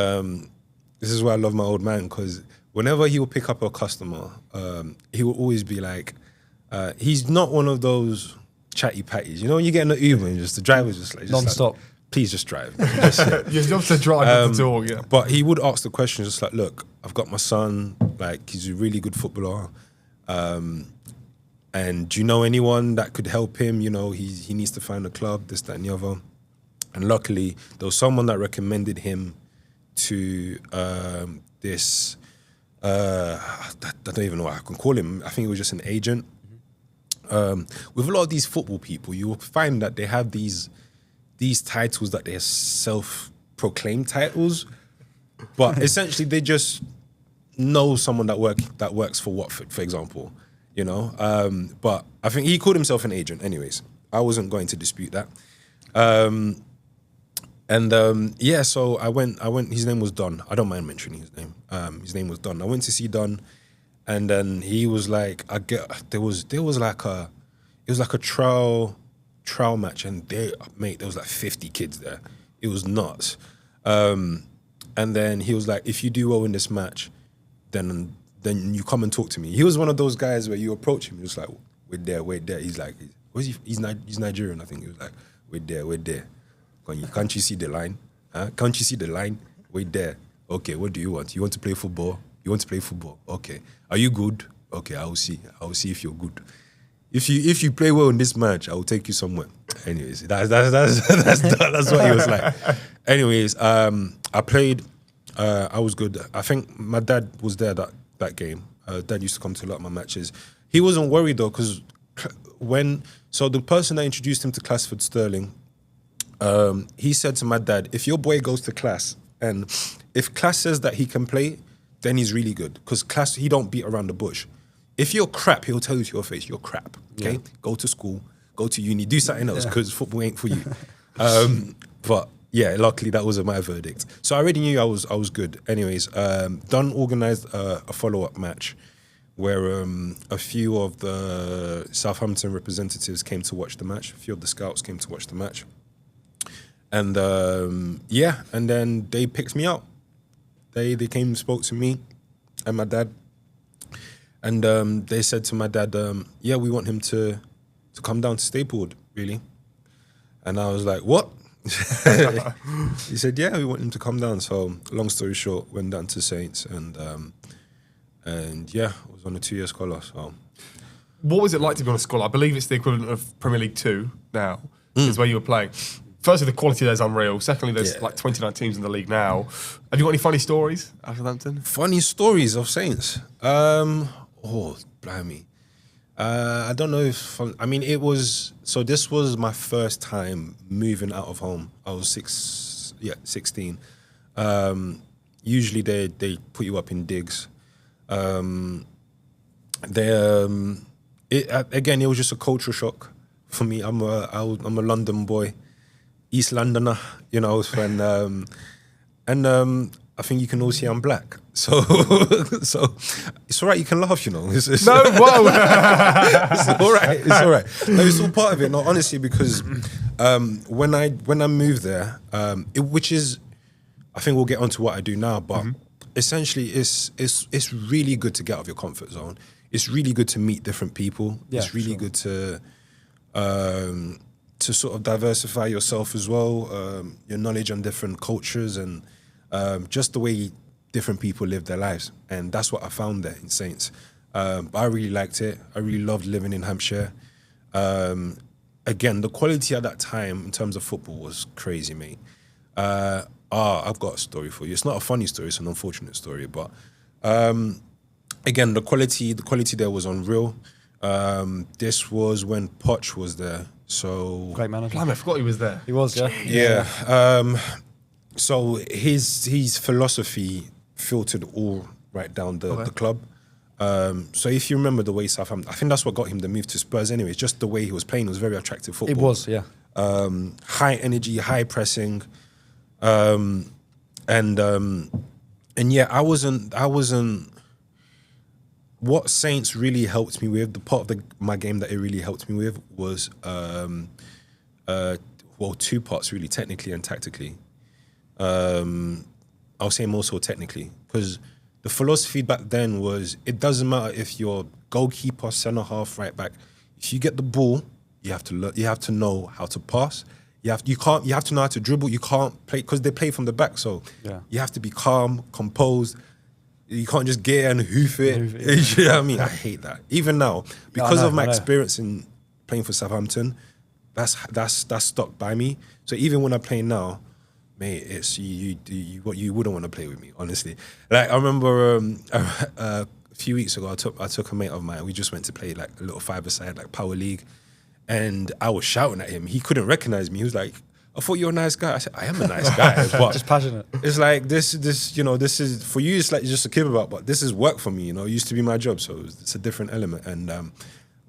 this is why I love my old man, because whenever he would pick up a customer, he would always be like, he's not one of those chatty patties. You know, when you get in the Uber and the driver's just non-stop. Please just drive. You have to drive the door, yeah. But he would ask the question just like, look, I've got my son, like he's a really good footballer. And do you know anyone that could help him? You know, he needs to find a club, this, that, and the other. And luckily, there was someone that recommended him to this, I don't even know what I can call him. I think it was just an agent. With a lot of these football people, you will find that they have these titles that they're self-proclaimed titles, but essentially they just know someone that works for Watford, for example, you know. But I think he called himself an agent. Anyways, I wasn't going to dispute that. So I went. His name was Don. I don't mind mentioning his name. His name was Don. I went to see Don, and then he was like, there was like a trial match, and there was like 50 kids there. It was nuts. And then he was like, if you do well in this match, then you come and talk to me. He was one of those guys where you approach him, he's like, wait there. He's like, he's Nigerian, I think. He was like, wait there. Can't you see the line? Huh? Can't you see the line? Wait there. Okay, what do you want? You want to play football? Okay. Are you good? Okay, I will see if you're good. If you play well in this match, I will take you somewhere. Anyways, that's what he was like. Anyways, I played. I was good. I think my dad was there that game. Dad used to come to a lot of my matches. He wasn't worried though, because the person that introduced him to Clasford Sterling, he said to my dad, if your boy goes to class and if Class says that he can play, then he's really good. Because Class, he don't beat around the bush. If you're crap, he'll tell you to your face, you're crap. Okay, yeah. Go to school, go to uni, do something else because football ain't for you. But yeah, luckily that was my verdict. So I already knew I was good. Anyways, Dunn organised a follow-up match where a few of the Southampton representatives came to watch the match. A few of the scouts came to watch the match. And and then they picked me up. They came and spoke to me and my dad. And they said to my dad, we want him to come down to Staplewood, really. And I was like, what? He said, yeah, we want him to come down. So long story short, went down to Saints and was on a 2-year scholar. So, what was it like to be on a scholar? I believe it's the equivalent of Premier League 2 now, is where you were playing. Firstly, the quality there is unreal. Secondly, there's like 29 teams in the league now. Have you got any funny stories at Southampton? Funny stories of Saints? Oh, blimey. I don't know if... it was... So this was my first time moving out of home. I was 16. Usually they put you up in digs. It was just a cultural shock for me. I'm a London boy, East Londoner, I think you can all see I'm black. So it's all right, you can laugh, No, whoa! It's all right. No, it's all part of it. No, honestly, because when I moved there, which is, I think we'll get onto what I do now, but essentially it's really good to get out of your comfort zone. It's really good to meet different people. Yeah, it's really good to sort of diversify yourself as well, your knowledge on different cultures and just the way different people live their lives. And that's what I found there in Saints. I really liked it. I really loved living in Hampshire. Again, the quality at that time in terms of football was crazy, mate. I've got a story for you. It's not a funny story, it's an unfortunate story, but again, the quality there was unreal. This was when Poch was there. So great manager. I forgot he was there. He was, yeah. Yeah. So his philosophy filtered all right down the club. So if you remember the way Southampton, I think that's what got him the move to Spurs anyway. It's just the way he was playing was very attractive football. It was, yeah. High energy, high pressing. And yeah, I wasn't what Saints really helped me with, the part of my game that it really helped me with was two parts really, technically and tactically. I'll say more so technically, because the philosophy back then was it doesn't matter if you're goalkeeper, centre half, right back. If you get the ball, you have to know how to pass. You have to know how to dribble. You can't play because they play from the back, so you have to be calm, composed. You can't just get and hoof it. You know what I mean? I hate that. Even now, because of my experience in playing for Southampton, that's stuck by me. So even when I'm playing now, mate, it's you wouldn't want to play with me, honestly. Like I remember a few weeks ago, I took a mate of mine. We just went to play like a little five-a-side, like Power League, and I was shouting at him. He couldn't recognize me. He was like, "I thought you were a nice guy." I said, "I am a nice guy." But just passionate. It's like this is for you. It's like just a kibble, but this is work for me. It used to be my job, so it's a different element. And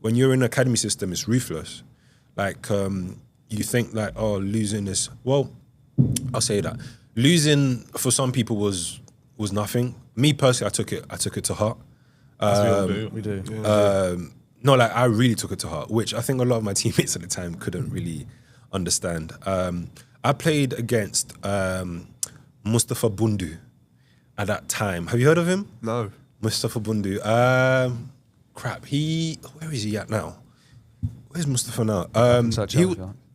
when you're in an academy system, it's ruthless. Like you think like, oh, losing is I'll say that losing for some people was nothing. Me personally, I took it to heart. We do. No, like I really took it to heart, which I think a lot of my teammates at the time couldn't really understand. I played against Mustafa Bundu at that time. Have you heard of him? No. Mustafa Bundu. Where is he at now? Where's Mustafa now?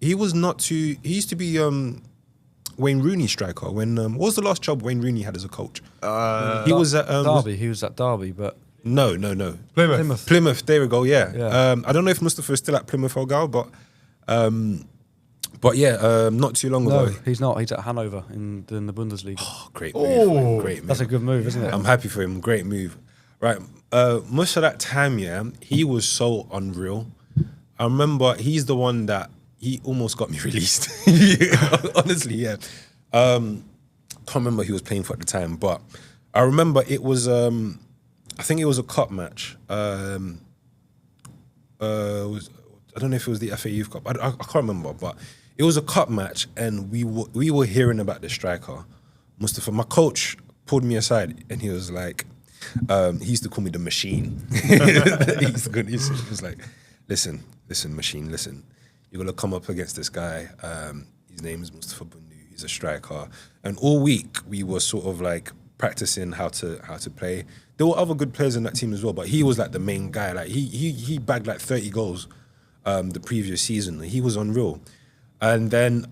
He was not too. He used to be Wayne Rooney striker. When what was the last job Wayne Rooney had as a coach? He was at Derby. He was at Derby, but no. Plymouth. There we go. Yeah. I don't know if Mustafa is still at Plymouth Argyle, but not too long ago. No, he's not. He's at Hanover in the Bundesliga. Oh, great move. Great move. That's a good move, isn't it? I'm happy for him. Great move. Right. Most of that time, he was so unreal. I remember he's the one that he almost got me released. Honestly, yeah. Because can't remember who he was playing for at the time, but I remember it was, I think it was a cup match. I don't know if it was the FA Youth Cup. I can't remember, but it was a cup match, and we were hearing about the striker, Mustafa. My coach pulled me aside, and he was like, he used to call me the machine. He was like, listen, machine, listen. You're gonna come up against this guy. His name is Mustafa Bundu. He's a striker, and all week we were sort of like practicing how to play. There were other good players in that team as well, but he was like the main guy. Like he bagged like 30 goals the previous season. He was unreal. And then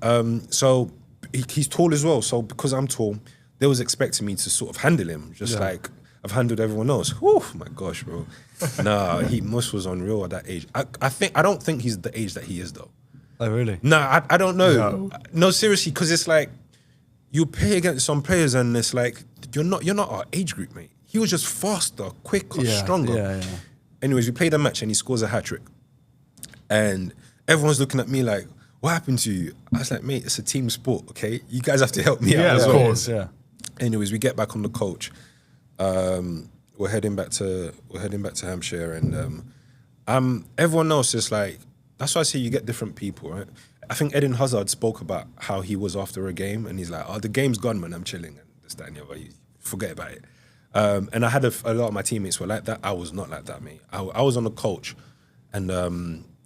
so he's tall as well. So because I'm tall, they was expecting me to sort of handle him, just like I've handled everyone else. Whew, my gosh, bro. Nah, Mus was unreal at that age. I don't think he's the age that he is though. Oh really? Nah, I don't know. No, seriously, because it's like you play against some players and it's like you're not our age group, mate. He was just faster, quicker, stronger. Yeah. Anyways, we played a match and he scores a hat-trick. And everyone's looking at me like, what happened to you? I was like, mate, it's a team sport, okay? You guys have to help me out as well. Of course, yeah. Anyways, we get back on the coach. We're heading back to Hampshire, and everyone else is like, that's why I say you get different people, right? I think Eden Hazard spoke about how he was after a game, and he's like, oh, the game's gone, man, I'm chilling, and this, that, and the other. You forget about it. And I had a lot of my teammates were like that. I was not like that, mate. I was on the coach, and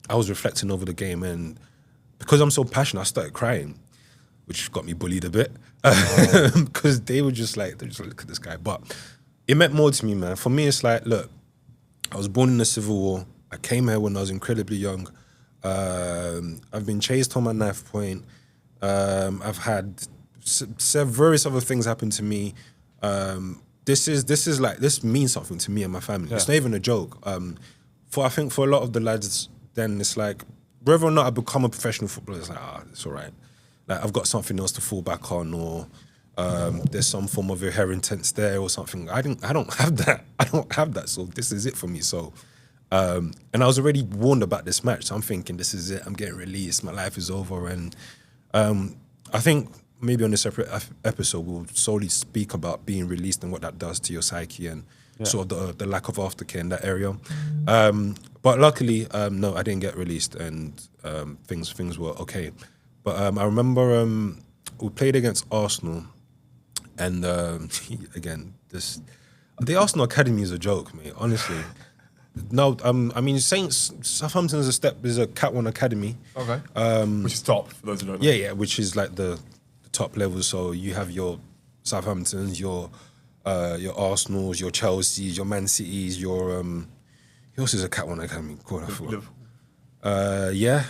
I was reflecting over the game, and because I'm so passionate, I started crying, which got me bullied a bit, because they were just like, look at this guy. But it meant more to me, man. For me, it's like, look, I was born in the Civil War. I came here when I was incredibly young. I've been chased on my knife point. I've had various other things happen to me. This means something to me and my family. Yeah. It's not even a joke. I think for a lot of the lads, then it's like, whether or not I become a professional footballer, it's like, it's all right. Like, I've got something else to fall back on, or there's some form of inheritance there or something. I don't have that. I don't have that. So this is it for me. So, and I was already warned about this match. So I'm thinking, this is it. I'm getting released. My life is over. And I think maybe on this separate episode, we'll solely speak about being released and what that does to your psyche and sort of the lack of aftercare in that area. But luckily, no, I didn't get released, and things were okay. But I remember we played against Arsenal, and again, the Arsenal Academy is a joke, mate. Honestly, no, I mean, Southampton is a Cat 1 Academy. Okay. Which is top for those who don't know. Yeah, which is like the top level. So you have your Southamptons, your Arsenals, your Chelseas, your Man Cities, your who else is a Cat 1 Academy? God, I forgot. Yeah.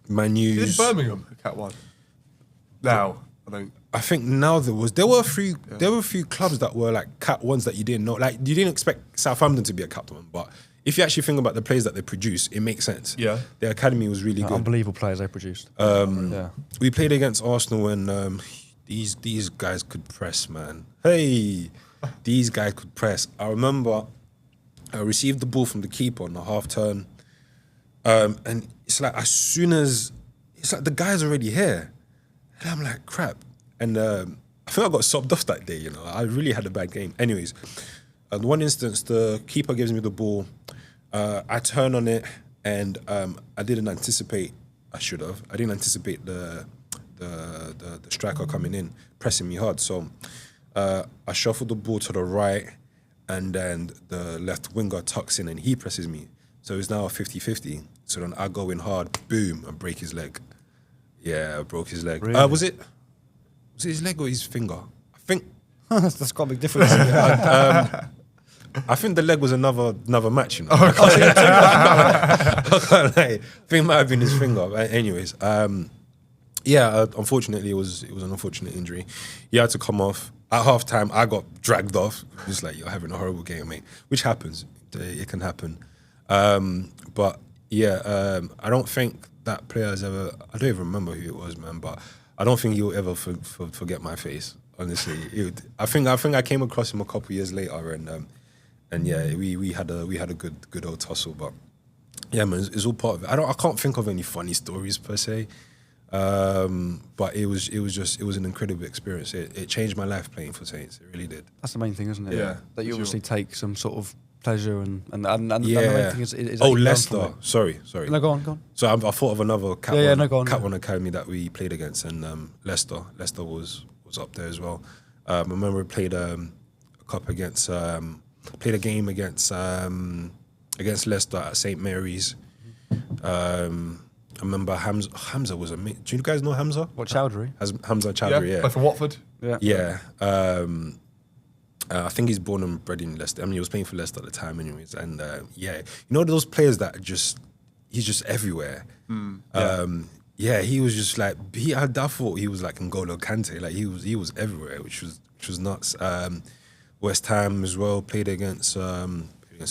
Man U's. Is Birmingham a Cat 1? Now, I think now there were a few clubs that were like Cat 1s that you didn't know. Like, you didn't expect Southampton to be a Cat 1, but if you actually think about the players that they produce, it makes sense. Yeah. Their academy was really good. Unbelievable players they produced. We played against Arsenal, and these guys could press, man. Hey, these guys could press. I remember I received the ball from the keeper on the half turn, and it's like it's like the guy's already here, and I'm like, crap. And I think I got subbed off that day. You know, I really had a bad game. Anyways, in one instance, the keeper gives me the ball. I turn on it, and I didn't anticipate. I should have. I didn't anticipate the striker coming in, pressing me hard. So I shuffle the ball to the right, and then the left winger tucks in and he presses me. So it's now a 50-50. So then I go in hard, boom, and break his leg. Yeah, I broke his leg. Really? Was it his leg or his finger? I think that's quite a big difference. I think the leg was another match, you know. I can't lie. I think it might have been his finger. Anyways, unfortunately, it was an unfortunate injury. He had to come off. At half time, I got dragged off. Just like, you're having a horrible game, mate. Which happens. It can happen. But yeah, I don't think that player has ever... I don't even remember who it was, man. But I don't think he'll ever forget my face, honestly. I think I came across him a couple of years later, and yeah, we had a good old tussle. But yeah, man, it's all part of it. I can't think of any funny stories per se. But it was an incredible experience. It changed my life playing for Saints. It really did. That's the main thing, isn't it? Yeah, that you for obviously sure. take some sort of pleasure and the main thing is that oh, you learn Leicester. from it. Sorry. No, go on. So I thought of another Cat One Academy that we played against, and Leicester. Leicester was up there as well. I remember we played a game against Leicester at St Mary's. I remember Hamza was amazing. Do you guys know Hamza? What, Chowdhury? Hamza Chowdhury, yeah. Play for Watford. Yeah. I think he's born and bred in Leicester. I mean, he was playing for Leicester at the time anyways. And you know those players that he's just everywhere. He was just like, I thought he was like N'Golo Kante. Like he was everywhere, which was nuts. West Ham as well, played against a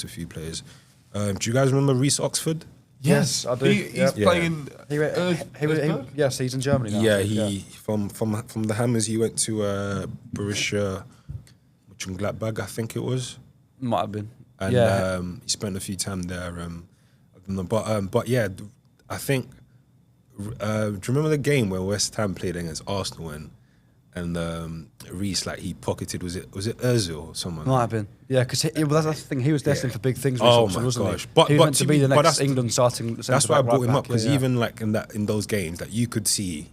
few players. Do you guys remember Reece Oxford? Yes, I do. He's playing in... Yes, he's in Germany now. Yeah, from the Hammers, he went to Borussia Mönchengladbach, I think it was. Might have been. And he spent a few time there. But yeah, I think. Do you remember the game where West Ham played against Arsenal and Reece, like, he pocketed, was it Ozil or someone? Might have been. Yeah, because that's the thing. He was destined for big things. Oh Oxford, my wasn't gosh! He? But he was meant to be the next that's England starting. That's why I brought him up, because even like like in those games, that you could see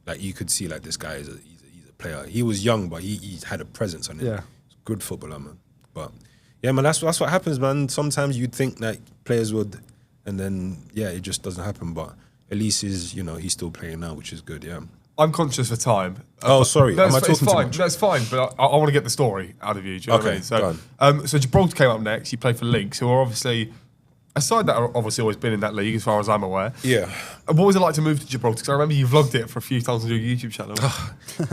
like this guy is he's a player. He was young, but he had a presence on him. Yeah, good footballer, man. But yeah, man, that's what happens, man. Sometimes you'd think that players would, and then it just doesn't happen. But at least he's still playing now, which is good. Yeah. I'm conscious of time. Sorry. No, Am I talking it's fine. too much? That's fine, but I want to get the story out of you. Do you know what I mean? So, go so Gibraltar came up next. You played for Leeds, who are obviously a side that are obviously always been in that league, as far as I'm aware. Yeah. And what was it like to move to Gibraltar? Because I remember you vlogged it for a few times on your YouTube channel.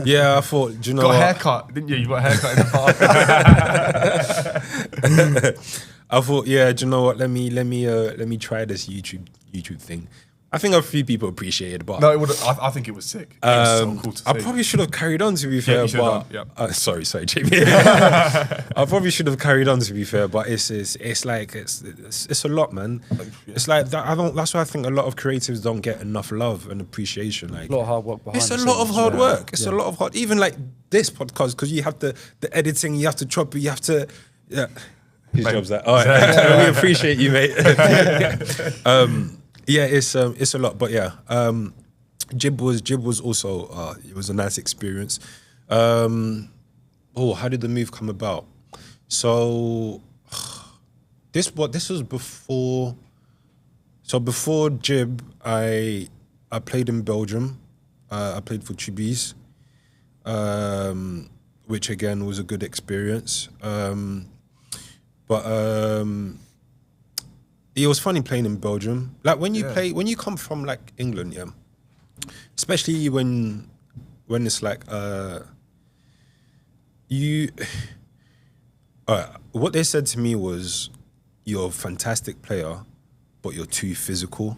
Yeah, I thought. Do you know got what? a haircut, didn't you? You got a haircut in the park. I thought, do you know what? Let me try this YouTube thing. I think a few people appreciated it, but no, it would. I think it was sick. It was so cool to see. I probably should have carried on, to be fair. But sorry, Jamie. I probably should have carried on, to be fair. But it's a lot, man. It's like that. That's why I think a lot of creatives don't get enough love and appreciation. Like, a lot of hard work behind. It's a lot of hard work. It's a lot of hard. Even like this podcast, because you have the editing, you have to chop it, you have to. Yeah, his job's that. All right, we appreciate you, mate. Yeah, it's a lot, but yeah, Jib was also it was a nice experience. How did the move come about? So this was before. So before Jib, I played in Belgium. I played for Chibis, which again was a good experience. It was funny playing in Belgium. Like when you come from like England, especially when it's like what they said to me was, you're a fantastic player, but you're too physical.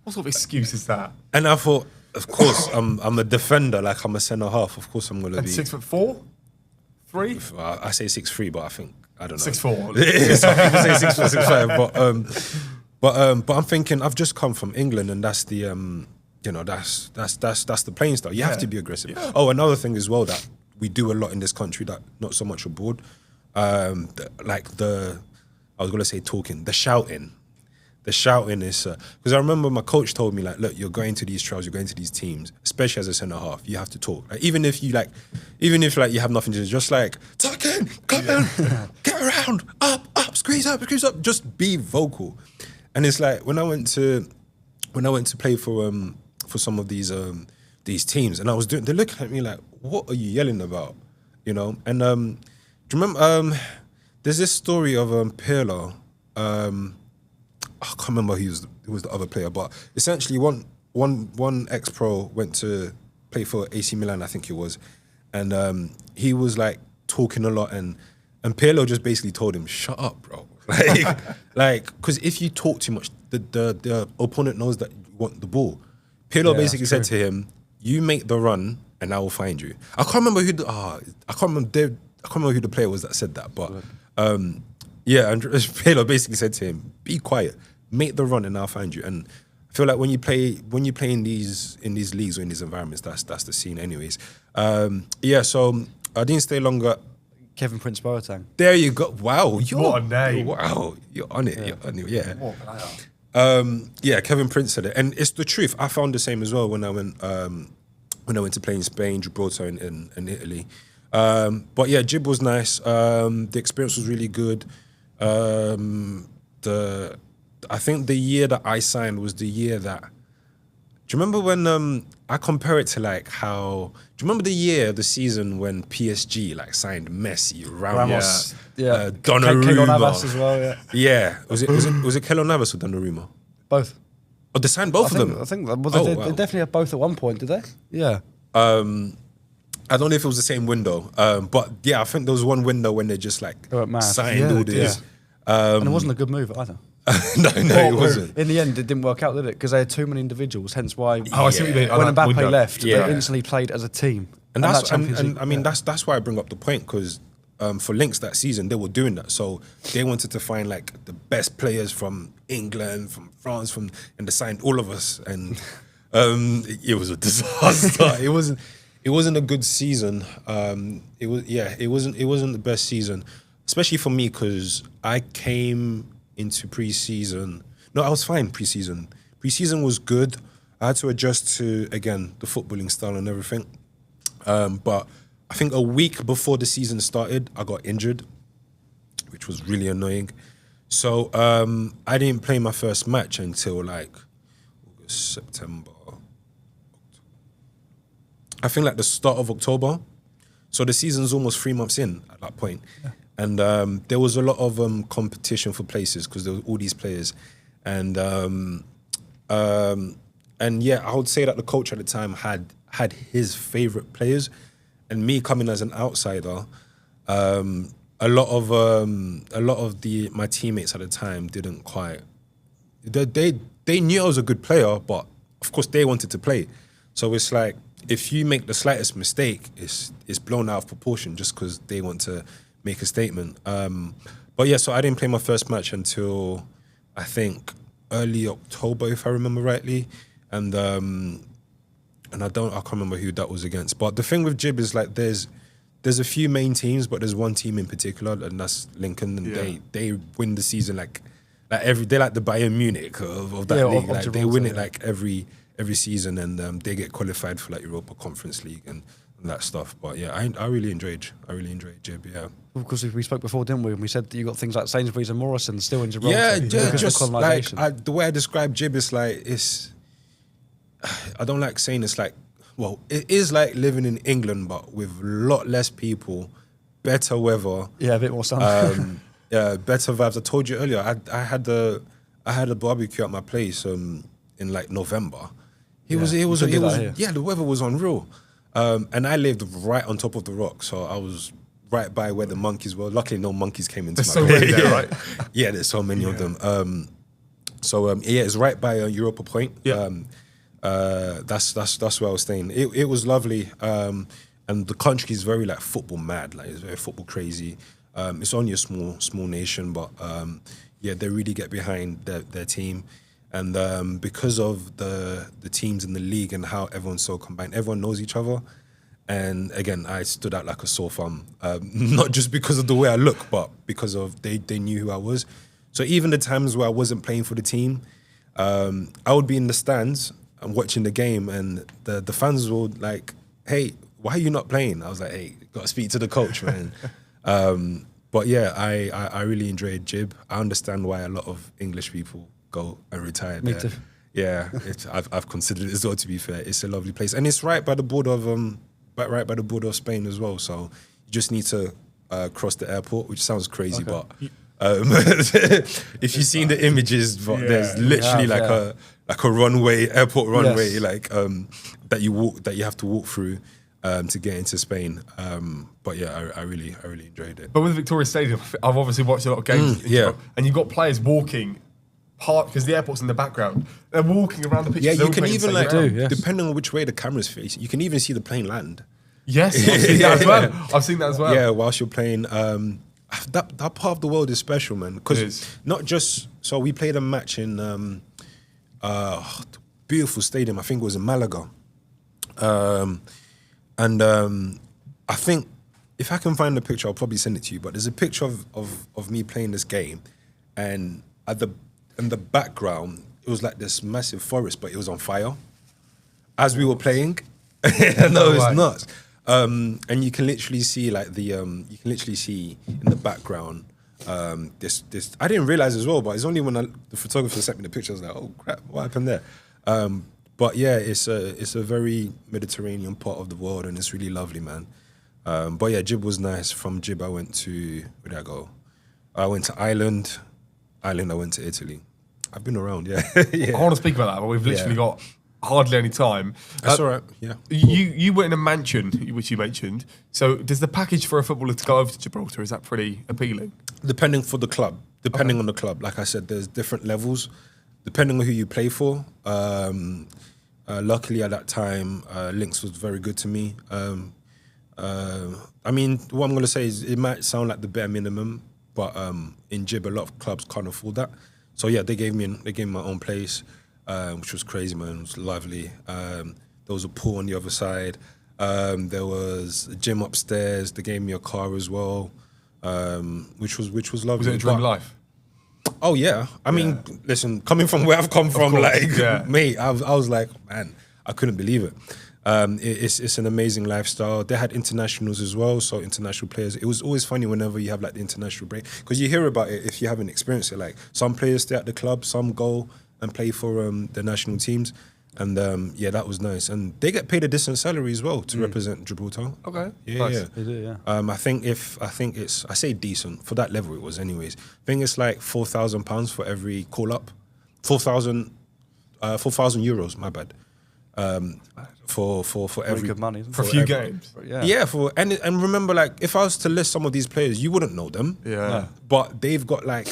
What sort of excuse is that? And I thought, of course, I'm a defender, like I'm a centre half. Of course, I'm gonna be 6'4", 3. I say 6'3", but I don't know. 6'4". Some people say 6'4", 6'5", but I'm thinking, I've just come from England, and that's the that's the playing style. You have to be aggressive. Yeah. Oh, another thing as well that we do a lot in this country, that not so much abroad, I was gonna say talking, the shouting. The shouting is because I remember my coach told me, like, look, you're going to these trials, you're going to these teams, especially as a centre half, you have to talk. Like, even if you have nothing to do, just like, tuck in, come in, get around, up, squeeze up, just be vocal. And it's like when I went to play for some of these teams, and they're looking at me like, what are you yelling about, you know? And do you remember there's this story of Pirlo. I can't remember who was the other player, but essentially one ex-pro went to play for AC Milan, I think it was, and he was like talking a lot, and Pirlo just basically told him, shut up, bro. Like, because if you talk too much, the opponent knows that you want the ball. Pirlo basically said to him, you make the run and I will find you. I can't remember who the player was that said that, but and Pirlo basically said to him, be quiet, make the run and I'll find you. And I feel like when you play in these leagues or in these environments, that's the scene, anyways. So I didn't stay longer. Kevin Prince Boateng. There you go. Wow, what a name! Wow, you're on it. Yeah. You're on it. Yeah. What a player. Kevin Prince said it, and it's the truth. I found the same as well when I went to play in Spain, Gibraltar, and Italy. But yeah, Jib was nice. The experience was really good. I think the year that I signed was the year that. Do you remember when I compare it to like how? Do you remember the season when PSG like signed Messi, Ramos, Donnarumma, Keylor Navas as well. Yeah. Yeah, was it Keylor Navas or Donnarumma? Both. Oh, they signed both of them. I think they definitely had both at one point, did they? Yeah. I don't know if it was the same window, but yeah, I think there was one window when they just like signed all these. And it wasn't a good move either. No, it wasn't. In the end, it didn't work out, did it? Because they had too many individuals. Hence why, I see what you mean. when Mbappe left, they instantly played as a team. And I mean that's why I bring up the point, because for Lynx that season they were doing that. So they wanted to find like the best players from England, from France, and they signed all of us, and it was a disaster. It wasn't a good season. It wasn't the best season, especially for me, because I came into pre-season. No, I was fine pre-season. Pre-season was good. I had to adjust to, again, the footballing style and everything. But I think a week before the season started, I got injured, which was really annoying. So I didn't play my first match until like August, September. I think like the start of October. So the season's almost 3 months in at that point. Yeah. And there was a lot of competition for places because there were all these players. And yeah, I would say that the coach at the time had his favourite players. And me coming as an outsider, a lot of my teammates at the time didn't quite. They knew I was a good player, but of course they wanted to play. So it's like if you make the slightest mistake, it's blown out of proportion just because they want to make a statement. But yeah, so I didn't play my first match until I think early October, if I remember rightly, and I can't remember who that was against. But the thing with Jib is like there's a few main teams, but there's one team in particular, and that's Lincoln, and they win the season like they're like the Bayern Munich of that league. Like they win it like every season, and they get qualified for like Europa Conference League and that stuff. But yeah, I really enjoyed Jib. Yeah, because we spoke before, didn't we? And we said that you got things like Sainsbury's and Morrison still in Gibraltar. Yeah, just like the way I describe Jib is like I don't like saying it's like, well, it is like living in England, but with a lot less people, better weather. Yeah, a bit more sun. Better vibes. I told you earlier, I had a barbecue at my place in like November. The weather was unreal. And I lived right on top of the rock, so I was right by where the monkeys were. Luckily, no monkeys came into my place. There's so many there, right? Yeah, there's so many of them. It's right by Europa Point. Yeah. That's where I was staying. It was lovely, and the country is very like football mad. Like it's very football crazy. It's only a small nation, but they really get behind their team. And because of the teams in the league and how everyone's so combined, everyone knows each other. And again, I stood out like a sore thumb, not just because of the way I look, but because of they knew who I was. So even the times where I wasn't playing for the team, I would be in the stands and watching the game, and the fans would like, "Hey, why are you not playing?" I was like, "Hey, got to speak to the coach, man." But yeah, I really enjoyed Jib. I understand why a lot of English people go and retire there. Me too. Yeah, I've considered it as well. To be fair, it's a lovely place, and it's right by the border of Spain as well. So you just need to cross the airport, which sounds crazy, but if you've seen the images, there's literally like a runway, airport runway, that you have to walk through to get into Spain. But yeah, I really enjoyed it. But with Victoria Stadium, I've obviously watched a lot of games. And you've got players walking because the airport's in the background. They're walking around the pitch. Yeah, you can even depending on which way the camera's facing, you can even see the plane land. Yes, I've seen that as well. Yeah, whilst you're playing. That part of the world is special, man. Because not just... So we played a match in Beautiful stadium. I think it was in Malaga. I think if I can find the picture, I'll probably send it to you. But there's a picture of me playing this game, and in the background, it was like this massive forest, but it was on fire as we were playing. No, it's nuts. And you can literally see in the background this. I didn't realize as well, but it's only when the photographer sent me the picture, I was like, oh crap, what happened there? But yeah, it's a very Mediterranean part of the world, and it's really lovely, man. But yeah, Jib was nice. From Jib, I went to, where did I go? I went to Ireland. I went to Italy. I've been around, yeah. Yeah. I want to speak about that, but we've literally got hardly any time. That's all right, yeah. You were in a mansion, which you mentioned. So does the package for a footballer to go over to Gibraltar, is that pretty appealing? Depending on the club. Like I said, there's different levels, depending on who you play for. Luckily at that time, Lynx was very good to me. I mean, what I'm going to say is it might sound like the bare minimum, but in Jib, a lot of clubs can't afford that. So yeah, they gave me my own place, which was crazy, man. It was lovely. There was a pool on the other side. There was a gym upstairs. They gave me a car as well, which was lovely. Was it a dream life? Oh yeah. I mean, listen, coming from where I've come from, mate, I was like, man, I couldn't believe it. It's an amazing lifestyle. They had internationals as well, so international players. It was always funny whenever you have like the international break, because you hear about it if you haven't experienced it. Like some players stay at the club, some go and play for the national teams, and that was nice. And they get paid a decent salary as well to represent Gibraltar. Okay, yeah, nice. Yeah. They do, yeah. I think it's, I say decent for that level. It was anyways. I think it's like £4,000 for every call up, 4,000 euros. My bad. For every good money, isn't it? For a few games. Yeah, and remember, like, if I was to list some of these players, you wouldn't know them. Yeah. No. But they've got like,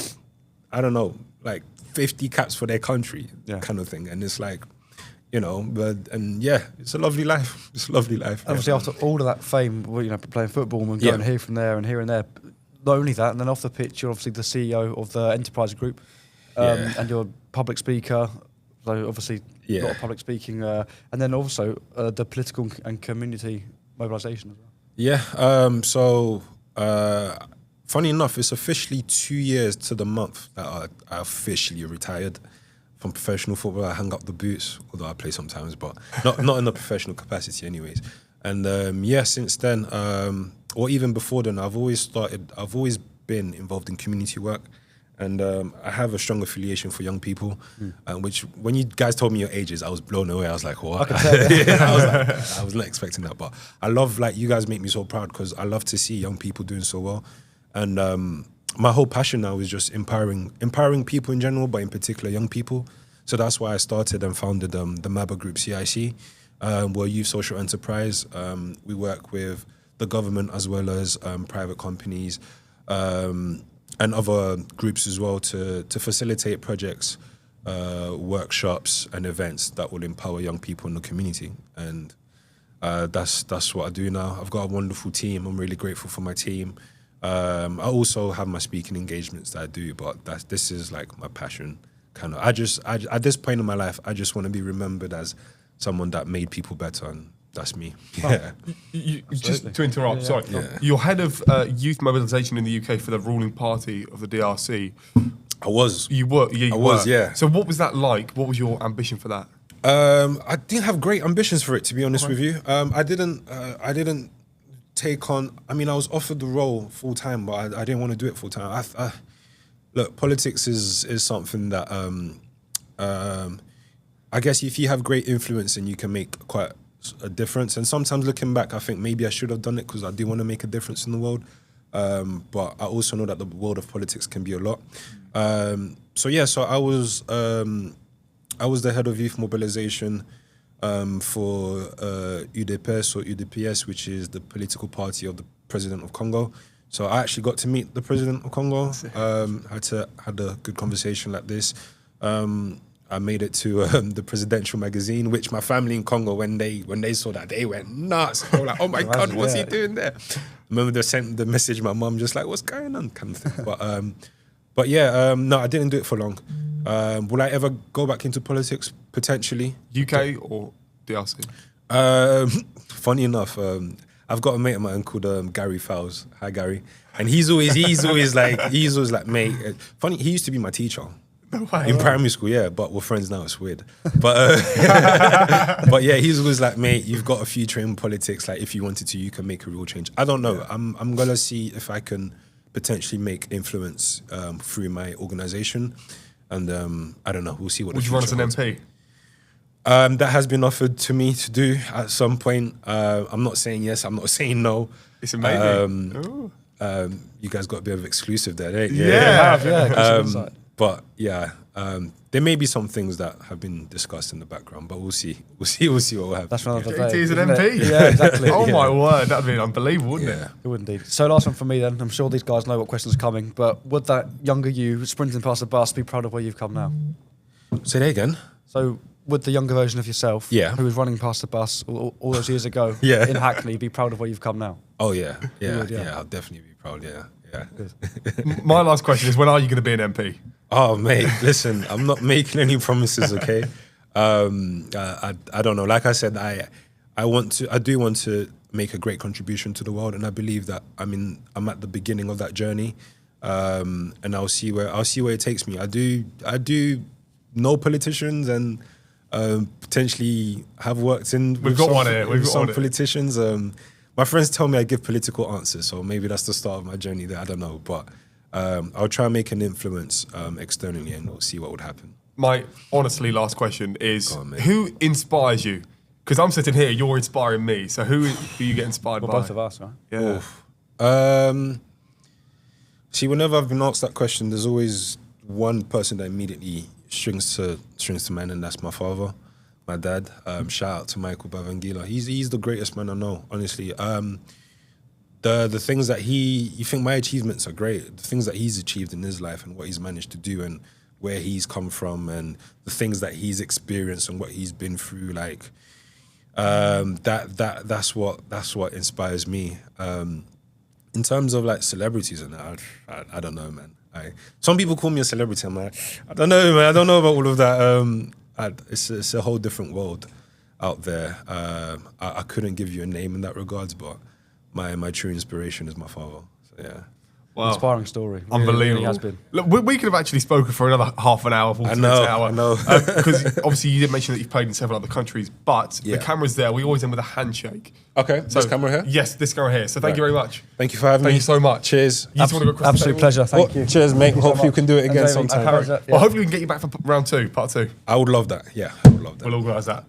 I don't know, like 50 caps for their country, kind of thing. And it's like, it's a lovely life. It's a lovely life. Obviously, after all of that fame, playing football and going here from there and here and there, not only that, and then off the pitch, you're obviously the CEO of the Enterprise Group, and you're a public speaker. So obviously, a lot of public speaking, and then also the political and community mobilisation as well. Yeah. Funny enough, it's officially 2 years to the month that I officially retired from professional football. I hung up the boots, although I play sometimes, but not in a professional capacity, anyways. And since then, or even before then, I've always been involved in community work. And I have a strong affiliation for young people, which when you guys told me your ages, I was blown away. I was like, what? I was not expecting that. But I love, like, you guys make me so proud because I love to see young people doing so well. And my whole passion now is just empowering people in general, but in particular young people. So that's why I started and founded the MABA Group CIC. We're a youth social enterprise. We work with the government as well as private companies, and other groups as well to facilitate projects, workshops and events that will empower young people in the community. And that's what I do now. I've got a wonderful team. I'm really grateful for my team. I also have my speaking engagements that I do, but this is like my passion. Kind of, at this point in my life, I just want to be remembered as someone that made people better, and that's me. Yeah. Just to interrupt, sorry. Yeah. You're head of youth mobilisation in the UK for the ruling party of the DRC. I was. You were? Yeah, you were. Yeah. So what was that like? What was your ambition for that? I didn't have great ambitions for it, to be honest with you. I didn't take on, I mean, I was offered the role full time, but I didn't want to do it full time. Look, politics is something that I guess if you have great influence and you can make quite a difference, and sometimes looking back, I think maybe I should have done it because I do want to make a difference in the world. But I also know that the world of politics can be a lot. So I was the head of youth mobilization for UDPS or UDPS, which is the political party of the president of Congo. So I actually got to meet the president of Congo. Had a good conversation like this. I made it to the presidential magazine, which my family in Congo, when they saw that, they went nuts. They were like, "Oh my God, what's he doing there?" I remember they sent the message. My mum just like, "What's going on?" kind of thing. No, I didn't do it for long. Will I ever go back into politics? Potentially. UK or DRC? Funny enough, I've got a mate of mine called Gary Fowles. Hi, Gary. And he's always like, mate. Funny, he used to be my teacher. No way. In primary school, yeah, but we're friends now. It's weird, but but yeah, he's always like, mate, you've got a future in politics. Like, if you wanted to, you can make a real change. I don't know. Yeah. I'm gonna see if I can potentially make influence through my organisation, and I don't know. We'll see what. Would you run as an MP? That has been offered to me to do at some point. I'm not saying yes. I'm not saying no. It's amazing. You guys got a bit of exclusive there, eh? Yeah. But yeah, there may be some things that have been discussed in the background, but we'll see. We'll see what will happen. That's another JT day. is an MP. Yeah, exactly. Oh my word, that'd be unbelievable, wouldn't it? It would indeed. So last one from me then. I'm sure these guys know what question's coming, but would that younger you sprinting past the bus be proud of where you've come now? Say that again. So would the younger version of yourself, who was running past the bus all those years ago in Hackney, be proud of where you've come now? Oh yeah, I'll definitely be proud. Yeah. My last question is: when are you going to be an MP? Oh mate, listen, I'm not making any promises. Okay, I don't know. Like I said, I do want to make a great contribution to the world, and I believe that I'm at the beginning of that journey, and I'll see where it takes me. I do know politicians and potentially have worked in. We've got one here. We've got some one politicians. My friends tell me I give political answers, so maybe that's the start of my journey there. I don't know, but I'll try and make an influence externally, and we'll see what would happen. My honestly last question is: who inspires you? Because I'm sitting here, you're inspiring me. So who you get inspired by? Both of us, right? Yeah. See, whenever I've been asked that question, there's always one person that immediately strings to mind, and that's my father. My dad. Shout out to Michael Bavangila. He's the greatest man I know, honestly. The things that you think my achievements are great. The things that he's achieved in his life and what he's managed to do and where he's come from and the things that he's experienced and what he's been through, like that's what inspires me. In terms of like celebrities and that, I don't know, man. Some people call me a celebrity. I'm like, I don't know, man. I don't know about all of that. It's a whole different world out there. I couldn't give you a name in that regards, but my true inspiration is my father. So yeah. Wow. Inspiring story. Unbelievable. Really has been. Look, we could have actually spoken for another half an hour, 40 minutes an hour. I know. Because obviously you did mention that you've played in several other countries, but the camera's there. We always end with a handshake. Okay, so, this camera here? Yes, this camera here. So thank you very much. Thank you for having me. Thank you so much. Cheers. Absolute pleasure. Thank you. Cheers, mate. Hopefully you can do it again sometime. Well, hopefully we can get you back for round 2, part 2. I would love that. Yeah, I would love that. We'll organise that.